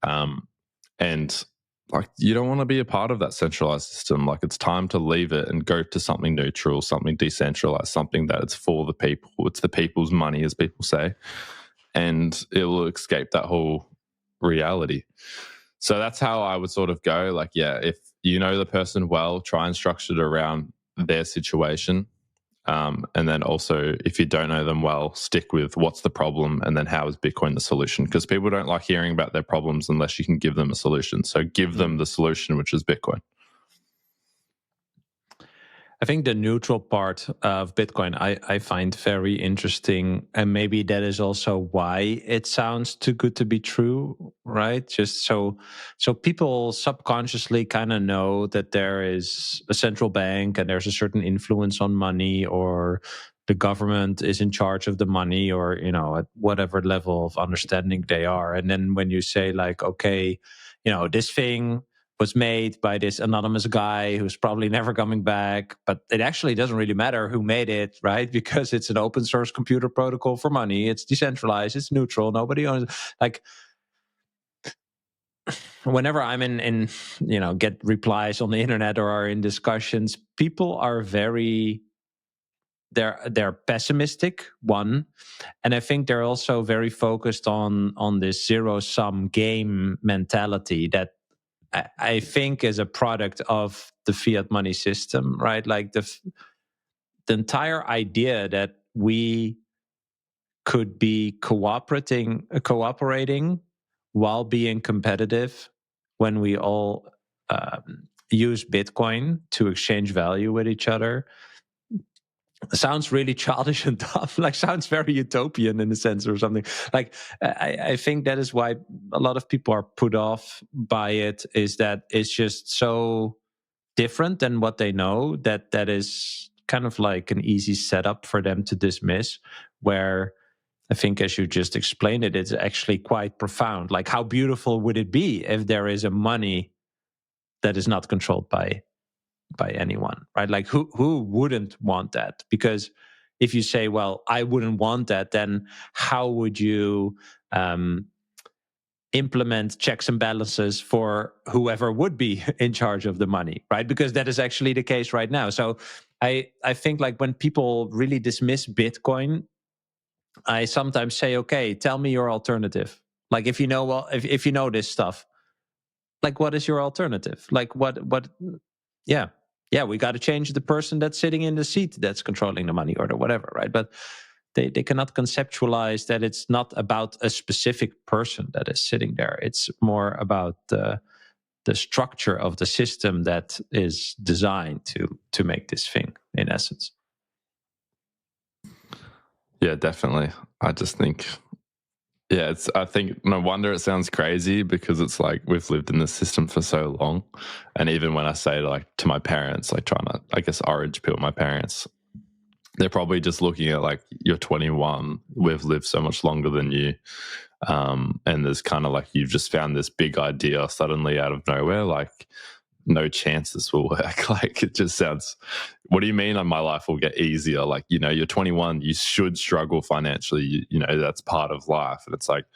And like you don't want to be a part of that centralized system. Like it's time to leave it and go to something neutral, something decentralized, something that it's for the people. It's the people's money, as people say. And it will escape that whole reality. So that's how I would sort of go. Like, yeah, if you know the person well, try and structure it around their situation. And then also, if you don't know them well, stick with what's the problem and then how is Bitcoin the solution? Because people don't like hearing about their problems unless you can give them a solution. So give them the solution, which is Bitcoin. I think the neutral part of Bitcoin I find very interesting, and maybe that is also why it sounds too good to be true, right? Just so people subconsciously kind of know that there is a central bank and there's a certain influence on money, or the government is in charge of the money, or at whatever level of understanding they are. And then when you say like, okay, this thing was made by this anonymous guy who's probably never coming back, but it actually doesn't really matter who made it, right? Because it's an open source computer protocol for money. It's decentralized. It's neutral. Nobody owns it. Like, whenever I'm in get replies on the internet or are in discussions, people are they're pessimistic, one, and I think they're also very focused on this zero-sum game mentality that I think is a product of the fiat money system, right? Like the entire idea that we could be cooperating while being competitive when we all use Bitcoin to exchange value with each other sounds really childish and dumb. Like sounds very utopian in a sense or something. Like I think that is why a lot of people are put off by it, is that it's just so different than what they know that is kind of like an easy setup for them to dismiss, where I think, as you just explained it, it's actually quite profound. Like how beautiful would it be if there is a money that is not controlled by anyone, right? Like who wouldn't want that? Because if you say, well, I wouldn't want that, then how would you implement checks and balances for whoever would be in charge of the money, right? Because that is actually the case right now. So I think like when people really dismiss Bitcoin, I sometimes say, okay, tell me your alternative. Like if you know, well, if you know this stuff, like what is your alternative? Like what yeah, we got to change the person that's sitting in the seat that's controlling the money or the whatever, right? But they cannot conceptualize that it's not about a specific person that is sitting there. It's more about the structure of the system that is designed to make this thing, in essence. Yeah, definitely. I just think, yeah, I think no wonder it sounds crazy, because it's like we've lived in this system for so long. And even when I say like to my parents, like trying to, I guess, orange pill my parents, they're probably just looking at like, you're 21, we've lived so much longer than you. And there's kind of like, you've just found this big idea suddenly out of nowhere, like no chance this will work. Like, it just sounds, what do you mean my life will get easier? Like, you know, you're 21, you should struggle financially. You know, that's part of life. And it's like,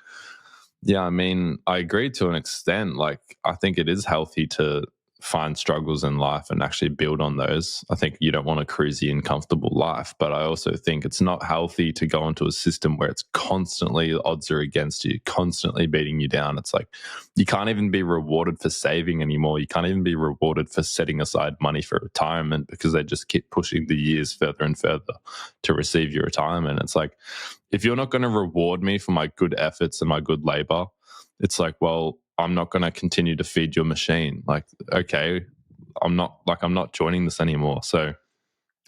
yeah, I mean, I agree to an extent. Like, I think it is healthy to find struggles in life and actually build on those. I think you don't want a cruisy and comfortable life, but I also think it's not healthy to go into a system where it's constantly, odds are against you, constantly beating you down. It's like, you can't even be rewarded for saving anymore. You can't even be rewarded for setting aside money for retirement, because they just keep pushing the years further and further to receive your retirement. It's like, if you're not going to reward me for my good efforts and my good labor, it's like, well, I'm not going to continue to feed your machine. Like, okay, I'm not joining this anymore. So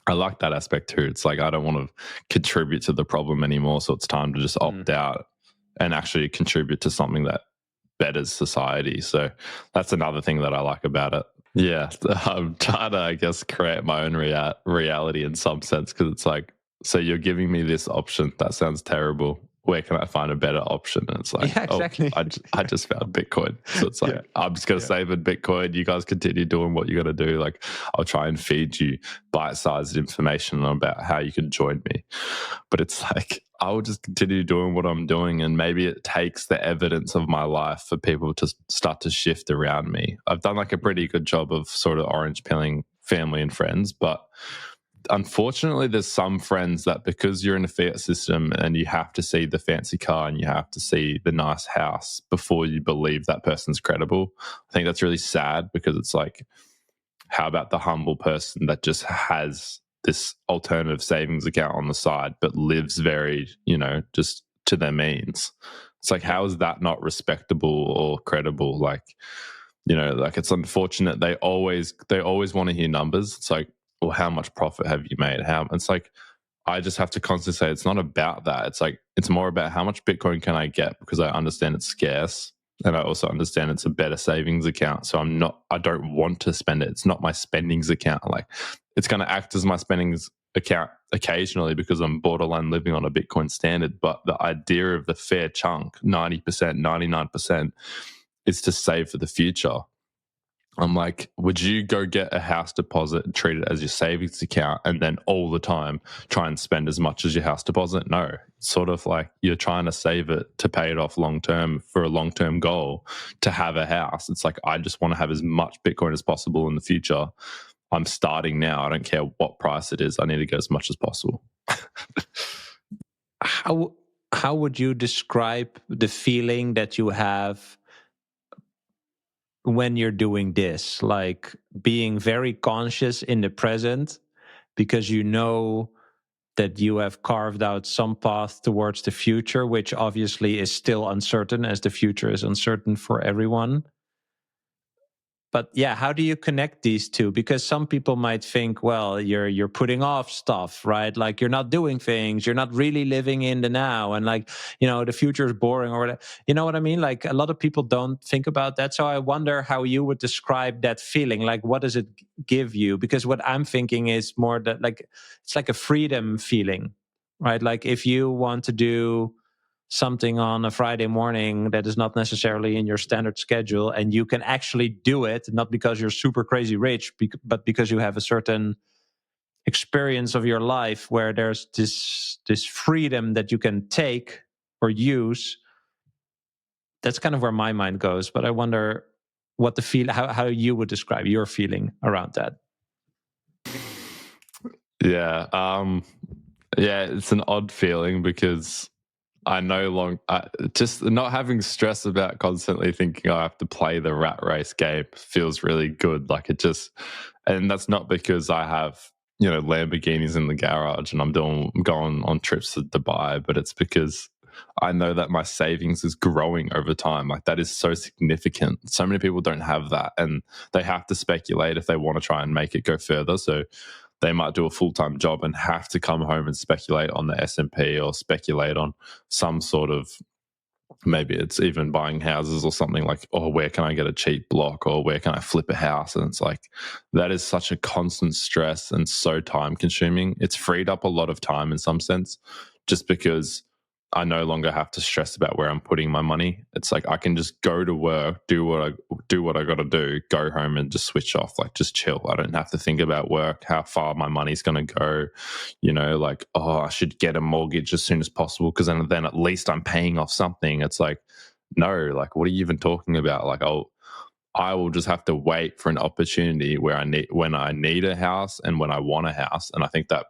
I like that aspect too. It's like, I don't want to contribute to the problem anymore. So it's time to just opt out and actually contribute to something that betters society. So that's another thing that I like about it. Yeah, I'm trying to, I guess, create my own reality in some sense, because it's like, so you're giving me this option. That sounds terrible. Where can I find a better option? And it's like, yeah, exactly. Oh, I just found Bitcoin. So it's like, I'm just going to save in Bitcoin. You guys continue doing what you're going to do. Like, I'll try and feed you bite-sized information about how you can join me. But it's like, I will just continue doing what I'm doing. And maybe it takes the evidence of my life for people to start to shift around me. I've done like a pretty good job of sort of orange pilling family and friends, but unfortunately, there's some friends that, because you're in a fiat system and you have to see the fancy car and you have to see the nice house before you believe that person's credible. I think that's really sad, because it's like, how about the humble person that just has this alternative savings account on the side but lives very, you know, just to their means? It's like, how is that not respectable or credible? Like, you know, like, it's unfortunate they always want to hear numbers. It's like, well, how much profit have you made? How? It's like, I just have to constantly say, it's not about that. It's like, it's more about how much Bitcoin can I get, because I understand it's scarce, and I also understand it's a better savings account. So I don't want to spend it. It's not my spendings account. Like, it's going to act as my spendings account occasionally because I'm borderline living on a Bitcoin standard. But the idea of the fair chunk, 90%, 99%, is to save for the future. I'm like, would you go get a house deposit and treat it as your savings account and then all the time try and spend as much as your house deposit? No. It's sort of like, you're trying to save it to pay it off long term for a long term goal to have a house. It's like, I just want to have as much Bitcoin as possible in the future. I'm starting now. I don't care what price it is. I need to get as much as possible. How would you describe the feeling that you have when you're doing this, like being very conscious in the present, because you know that you have carved out some path towards the future, which obviously is still uncertain, as the future is uncertain for everyone. But yeah, how do you connect these two? Because some people might think, well, you're putting off stuff, right? Like, you're not doing things, you're not really living in the now, and like, you know, the future is boring, or whatever. You know what I mean? Like, a lot of people don't think about that. So I wonder how you would describe that feeling. Like, what does it give you? Because what I'm thinking is more that, like, it's like a freedom feeling, right? Like, if you want to do something on a Friday morning that is not necessarily in your standard schedule, and you can actually do it, not because you're super crazy rich, but because you have a certain experience of your life where there's this freedom that you can take or use. That's kind of where my mind goes. But I wonder what how you would describe your feeling around that. Yeah. Yeah, it's an odd feeling, because I just not having stress about constantly thinking I have to play the rat race game feels really good. Like, and that's not because I have, you know, Lamborghinis in the garage and I'm going on trips to Dubai, but it's because I know that my savings is growing over time. Like, that is so significant. So many people don't have that, and they have to speculate if they want to try and make it go further. So they might do a full-time job and have to come home and speculate on the S&P or speculate on some sort of maybe it's even buying houses or something, like, oh, where can I get a cheap block, or where can I flip a house? And it's like, that is such a constant stress and so time consuming. It's freed up a lot of time in some sense, just because I no longer have to stress about where I'm putting my money. It's like I can just go to work, do what I got to do, go home and just switch off, like just chill. I don't have to think about work, how far my money's going to go, like, oh, I should get a mortgage as soon as possible because then at least I'm paying off something. It's like, no, like, what are you even talking about? Like, I will just have to wait for an opportunity when I need a house and when I want a house. And I think that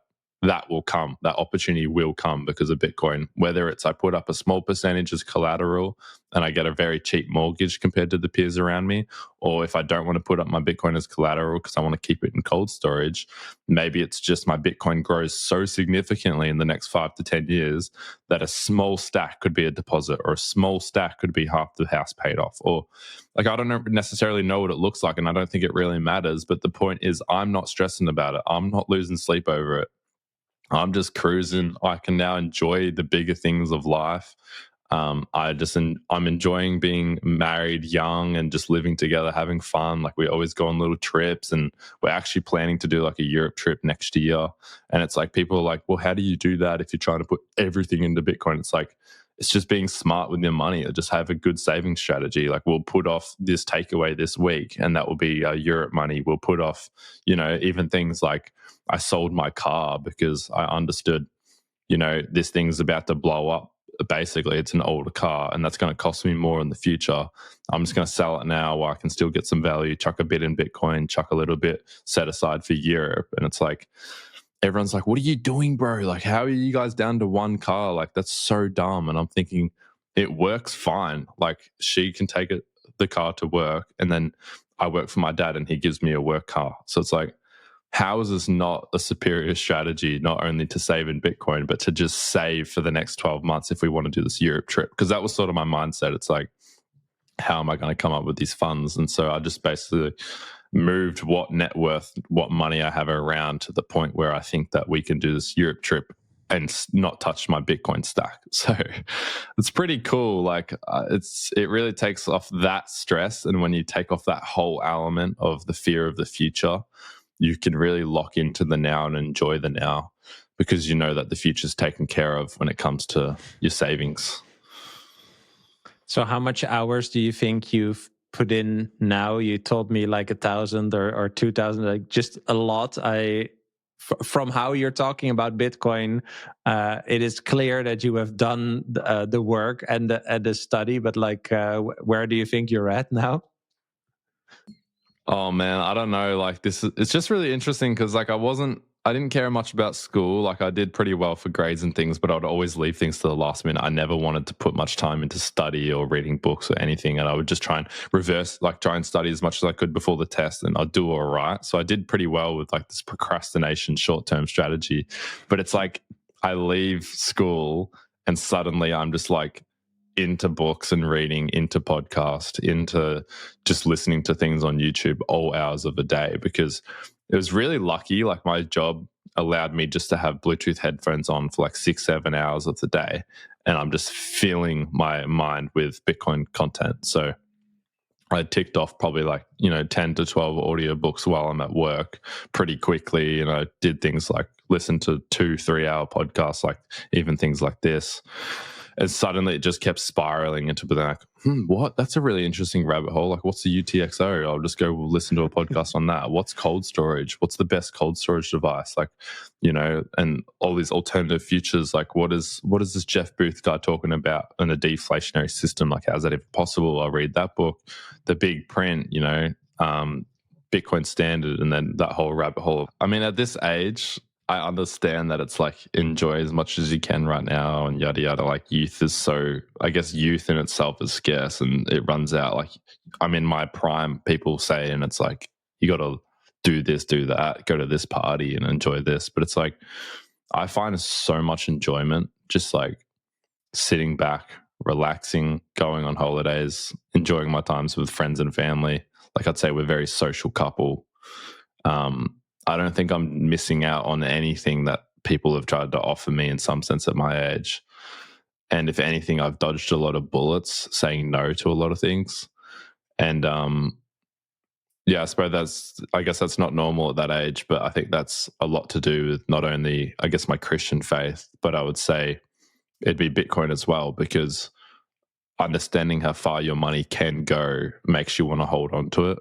will come. That opportunity will come because of Bitcoin. Whether it's I put up a small percentage as collateral and I get a very cheap mortgage compared to the peers around me, or if I don't want to put up my Bitcoin as collateral because I want to keep it in cold storage, maybe it's just my Bitcoin grows so significantly in the next 5 to 10 years that a small stack could be a deposit, or a small stack could be half the house paid off, or like, I don't necessarily know what it looks like, and I don't think it really matters. But the point is, I'm not stressing about it. I'm not losing sleep over it. I'm just cruising. I can now enjoy the bigger things of life. I'm enjoying being married young and just living together, having fun. Like, we always go on little trips, and we're actually planning to do like a Europe trip next year. And it's like, people are like, well, how do you do that if you're trying to put everything into Bitcoin? It's like, it's just being smart with your money, or just have a good saving strategy. Like, we'll put off this takeaway this week, and that will be our Europe money. We'll put off, even things like, I sold my car because I understood, this thing's about to blow up. Basically, it's an older car, and that's going to cost me more in the future. I'm just going to sell it now while I can still get some value, chuck a bit in Bitcoin, chuck a little bit set aside for Europe. And it's like, everyone's like, what are you doing, bro? Like, how are you guys down to one car? Like, that's so dumb. And I'm thinking, it works fine. Like, she can take the car to work, and then I work for my dad and he gives me a work car. So it's like, how is this not a superior strategy, not only to save in Bitcoin, but to just save for the next 12 months if we want to do this Europe trip? Because that was sort of my mindset. It's like, how am I going to come up with these funds? And so I just basically moved what net worth, what money I have around, to the point where I think that we can do this Europe trip and not touch my Bitcoin stack. So it's pretty cool. Like, it really takes off that stress. And when you take off that whole element of the fear of the future, you can really lock into the now and enjoy the now, because you know that the future is taken care of when it comes to your savings. So how much hours do you think you've put in now? You told me like 1,000 or 2,000, like just a lot. From how you're talking about Bitcoin, it is clear that you have done the work and the study, but like, where do you think you're at now? Oh man, I don't know. Like, it's just really interesting because, like, I didn't care much about school. Like, I did pretty well for grades and things, but I'd always leave things to the last minute. I never wanted to put much time into study or reading books or anything. And I would just try and study as much as I could before the test, and I'd do all right. So I did pretty well with like this procrastination short-term strategy. But it's like, I leave school and suddenly I'm just like into books and reading, into podcast, into just listening to things on YouTube all hours of the day, because it was really lucky. Like, my job allowed me just to have Bluetooth headphones on for like 6-7 hours of the day, and I'm just filling my mind with Bitcoin content. So I ticked off probably like 10 to 12 audiobooks while I'm at work pretty quickly. And I did things like listen to 2-3 hour podcasts, like even things like this. And suddenly it just kept spiraling into being like, what? That's a really interesting rabbit hole. Like, what's the UTXO? I'll just go listen to a podcast on that. What's cold storage? What's the best cold storage device? Like, and all these alternative futures. Like, what is this Jeff Booth guy talking about in a deflationary system? Like, how's that even possible? I'll read that book, The Big Print, Bitcoin Standard, and then that whole rabbit hole. I mean, at this age, I understand that it's like, enjoy as much as you can right now and yada yada. Like, youth in itself is scarce and it runs out. Like, I'm in my prime, people say, and it's like, you got to do this, do that, go to this party and enjoy this. But it's like, I find so much enjoyment just like sitting back, relaxing, going on holidays, enjoying my times with friends and family. Like, I'd say we're a very social couple. I don't think I'm missing out on anything that people have tried to offer me in some sense at my age. And if anything, I've dodged a lot of bullets, saying no to a lot of things. And yeah, I guess that's not normal at that age, but I think that's a lot to do with not only, I guess, my Christian faith, but I would say it'd be Bitcoin as well, because understanding how far your money can go makes you want to hold on to it.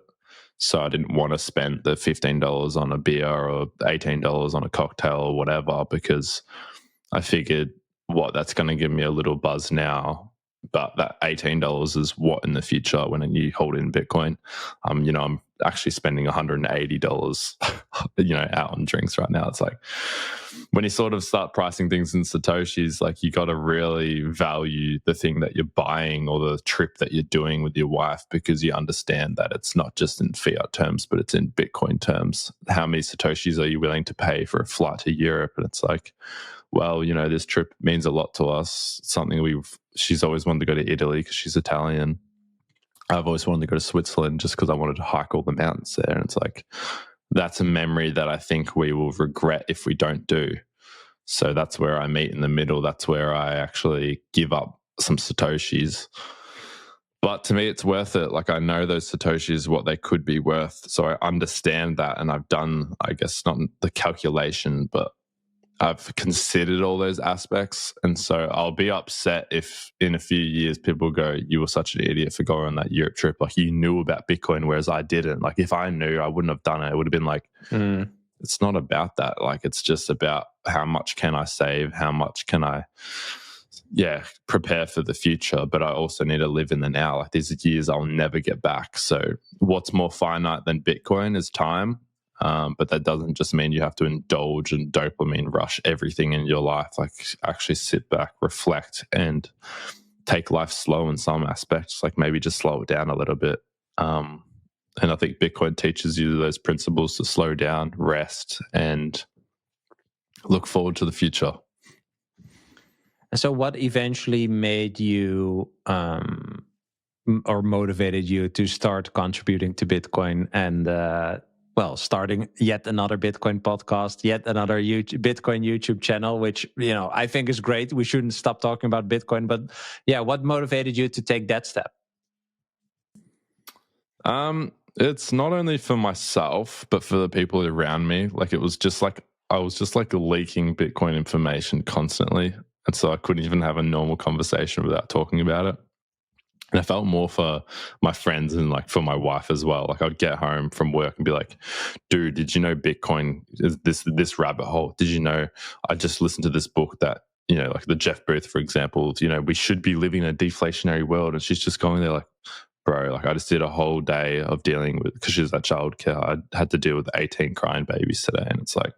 So I didn't want to spend the $15 on a beer or $18 on a cocktail or whatever, because I figured that's going to give me a little buzz now, but that $18 is what in the future when you hold in Bitcoin. I'm actually spending $180, out on drinks right now. It's like when you sort of start pricing things in Satoshis, like you got to really value the thing that you're buying or the trip that you're doing with your wife, because you understand that it's not just in fiat terms, but it's in Bitcoin terms. How many Satoshis are you willing to pay for a flight to Europe? And it's like, well, this trip means a lot to us. Something she's always wanted to go to Italy because she's Italian. I've always wanted to go to Switzerland just because I wanted to hike all the mountains there. And it's like, that's a memory that I think we will regret if we don't do. So that's where I meet in the middle. That's where I actually give up some Satoshis. But to me, it's worth it. Like, I know those Satoshis, what they could be worth. So I understand that. And I've done, I guess, not the calculation, but I've considered all those aspects. And so I'll be upset if in a few years people go, you were such an idiot for going on that Europe trip. Like, you knew about Bitcoin, whereas I didn't. Like, if I knew, I wouldn't have done it. It would have been like, it's not about that. Like, it's just about how much can I save? How much can I, prepare for the future? But I also need to live in the now. Like, these years I'll never get back. So what's more finite than Bitcoin is time. But that doesn't just mean you have to indulge and dopamine rush everything in your life. Like, actually sit back, reflect, and take life slow in some aspects. Like, maybe just slow it down a little bit. And I think Bitcoin teaches you those principles to slow down, rest, and look forward to the future. And so what eventually made you or motivated you to start contributing to Bitcoin and starting yet another Bitcoin podcast, yet another Bitcoin YouTube channel, which, I think is great. We shouldn't stop talking about Bitcoin, but what motivated you to take that step? It's not only for myself, but for the people around me. Like, it was just like, I was just like leaking Bitcoin information constantly. And so I couldn't even have a normal conversation without talking about it. And I felt more for my friends and like for my wife as well. Like, I'd get home from work and be like, dude, did you know Bitcoin is this rabbit hole? Did you know I just listened to this book that, like the Jeff Booth, for example, we should be living in a deflationary world. And she's just going there like, bro, like, I just did a whole day of dealing with, because she's at childcare, I had to deal with 18 crying babies today. And it's like,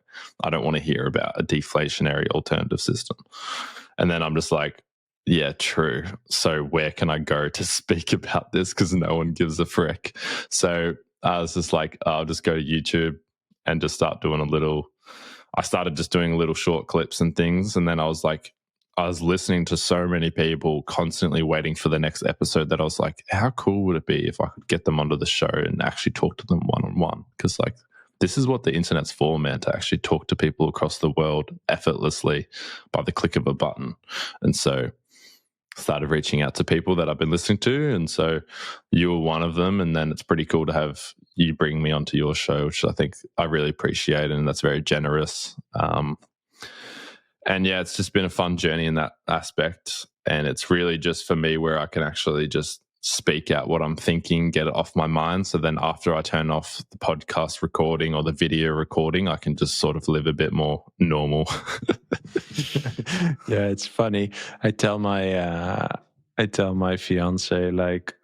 I don't want to hear about a deflationary alternative system. And then I'm just like, yeah, true. So where can I go to speak about this? Because no one gives a frick. So I was just like, I'll just go to YouTube and just start doing I started just doing little short clips and things. And then I was listening to so many people constantly waiting for the next episode that I was like, how cool would it be if I could get them onto the show and actually talk to them one-on-one? Because like, this is what the internet's for, man, to actually talk to people across the world effortlessly by the click of a button. And so I started reaching out to people that I've been listening to. And so you were one of them. And then it's pretty cool to have you bring me onto your show, which I think I really appreciate. And that's very generous. And yeah, it's just been a fun journey in that aspect. And it's really just for me where I can actually just speak out what I'm thinking, get it off my mind. So then after I turn off the podcast recording or the video recording, I can just sort of live a bit more normal. Yeah, it's funny. I tell my fiance, like,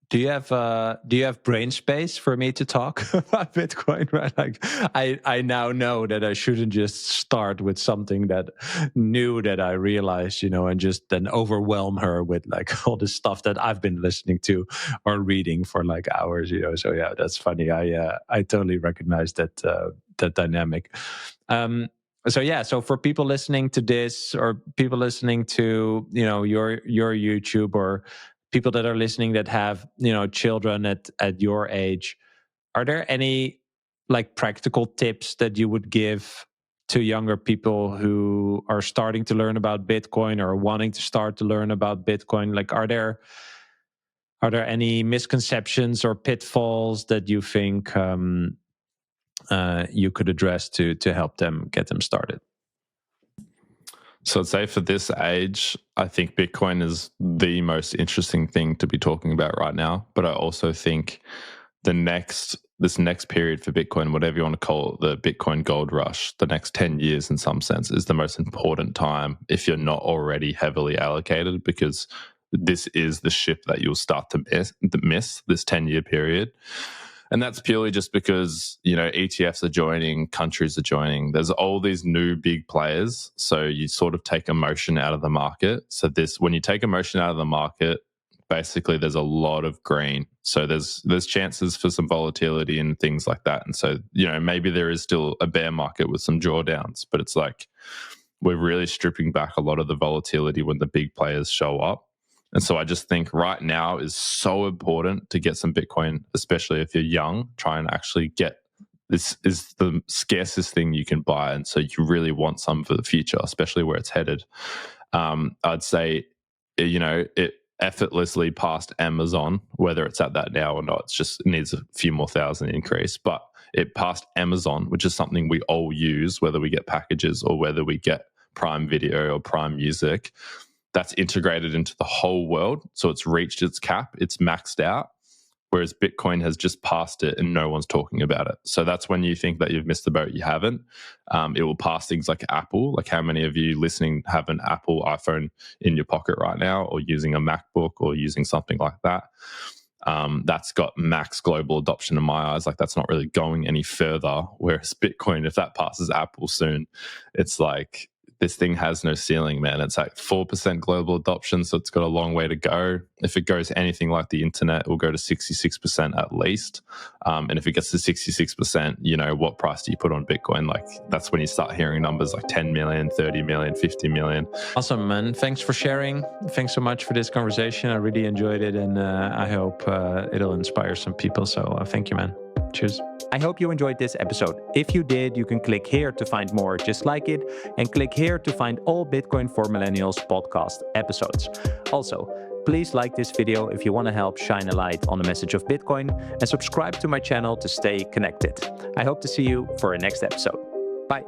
do you have brain space for me to talk about Bitcoin? Right? Like, I now know that I shouldn't just start with something that new that I realized, and just then overwhelm her with like all this stuff that I've been listening to or reading for like hours, So yeah, that's funny. I totally recognize that dynamic. So for people listening to this, or people listening to your YouTube, or people that are listening that have children at your age, are there any like practical tips that you would give to younger people who are starting to learn about Bitcoin or wanting to start to learn about Bitcoin? Like, are there any misconceptions or pitfalls that you think you could address to help them get them started? So I'd say for this age, I think Bitcoin is the most interesting thing to be talking about right now. But I also think this next period for Bitcoin, whatever you want to call it, the Bitcoin gold rush, the next 10 years in some sense is the most important time if you're not already heavily allocated, because this is the ship that you'll start to miss this 10-year period. And that's purely just because, ETFs are joining, countries are joining. There's all these new big players. So you sort of take emotion out of the market. So when you take emotion out of the market, basically there's a lot of green. So there's chances for some volatility and things like that. And so, maybe there is still a bear market with some drawdowns, but it's like we're really stripping back a lot of the volatility when the big players show up. And so I just think right now is so important to get some Bitcoin, especially if you're young. Try and actually get this is the scarcest thing you can buy. And so you really want some for the future, especially where it's headed. I'd say, it effortlessly passed Amazon, whether it's at that now or not. It needs a few more thousand increase, but it passed Amazon, which is something we all use, whether we get packages or whether we get Prime Video or Prime Music. That's integrated into the whole world. So it's reached its cap, it's maxed out, whereas Bitcoin has just passed it and no one's talking about it. So that's when you think that you've missed the boat, you haven't. It will pass things like Apple. Like, how many of you listening have an Apple iPhone in your pocket right now, or using a MacBook or using something like that? That's got max global adoption in my eyes. Like, that's not really going any further. Whereas Bitcoin, if that passes Apple soon, it's like, this thing has no ceiling, man. It's like 4% global adoption, so it's got a long way to go. If it goes anything like the internet, it will go to 66% at least. And if it gets to 66%, what price do you put on Bitcoin? Like, that's when you start hearing numbers like 10 million, 30 million, 50 million. Awesome, man. Thanks for sharing. Thanks so much for this conversation. I really enjoyed it, and I hope it'll inspire some people. So thank you, man. Cheers. I hope you enjoyed this episode. If you did, you can click here to find more just like it, and click here to find all Bitcoin for Millennials podcast episodes. Also, please like this video if you want to help shine a light on the message of Bitcoin, and subscribe to my channel to stay connected. I hope to see you for a next episode. Bye.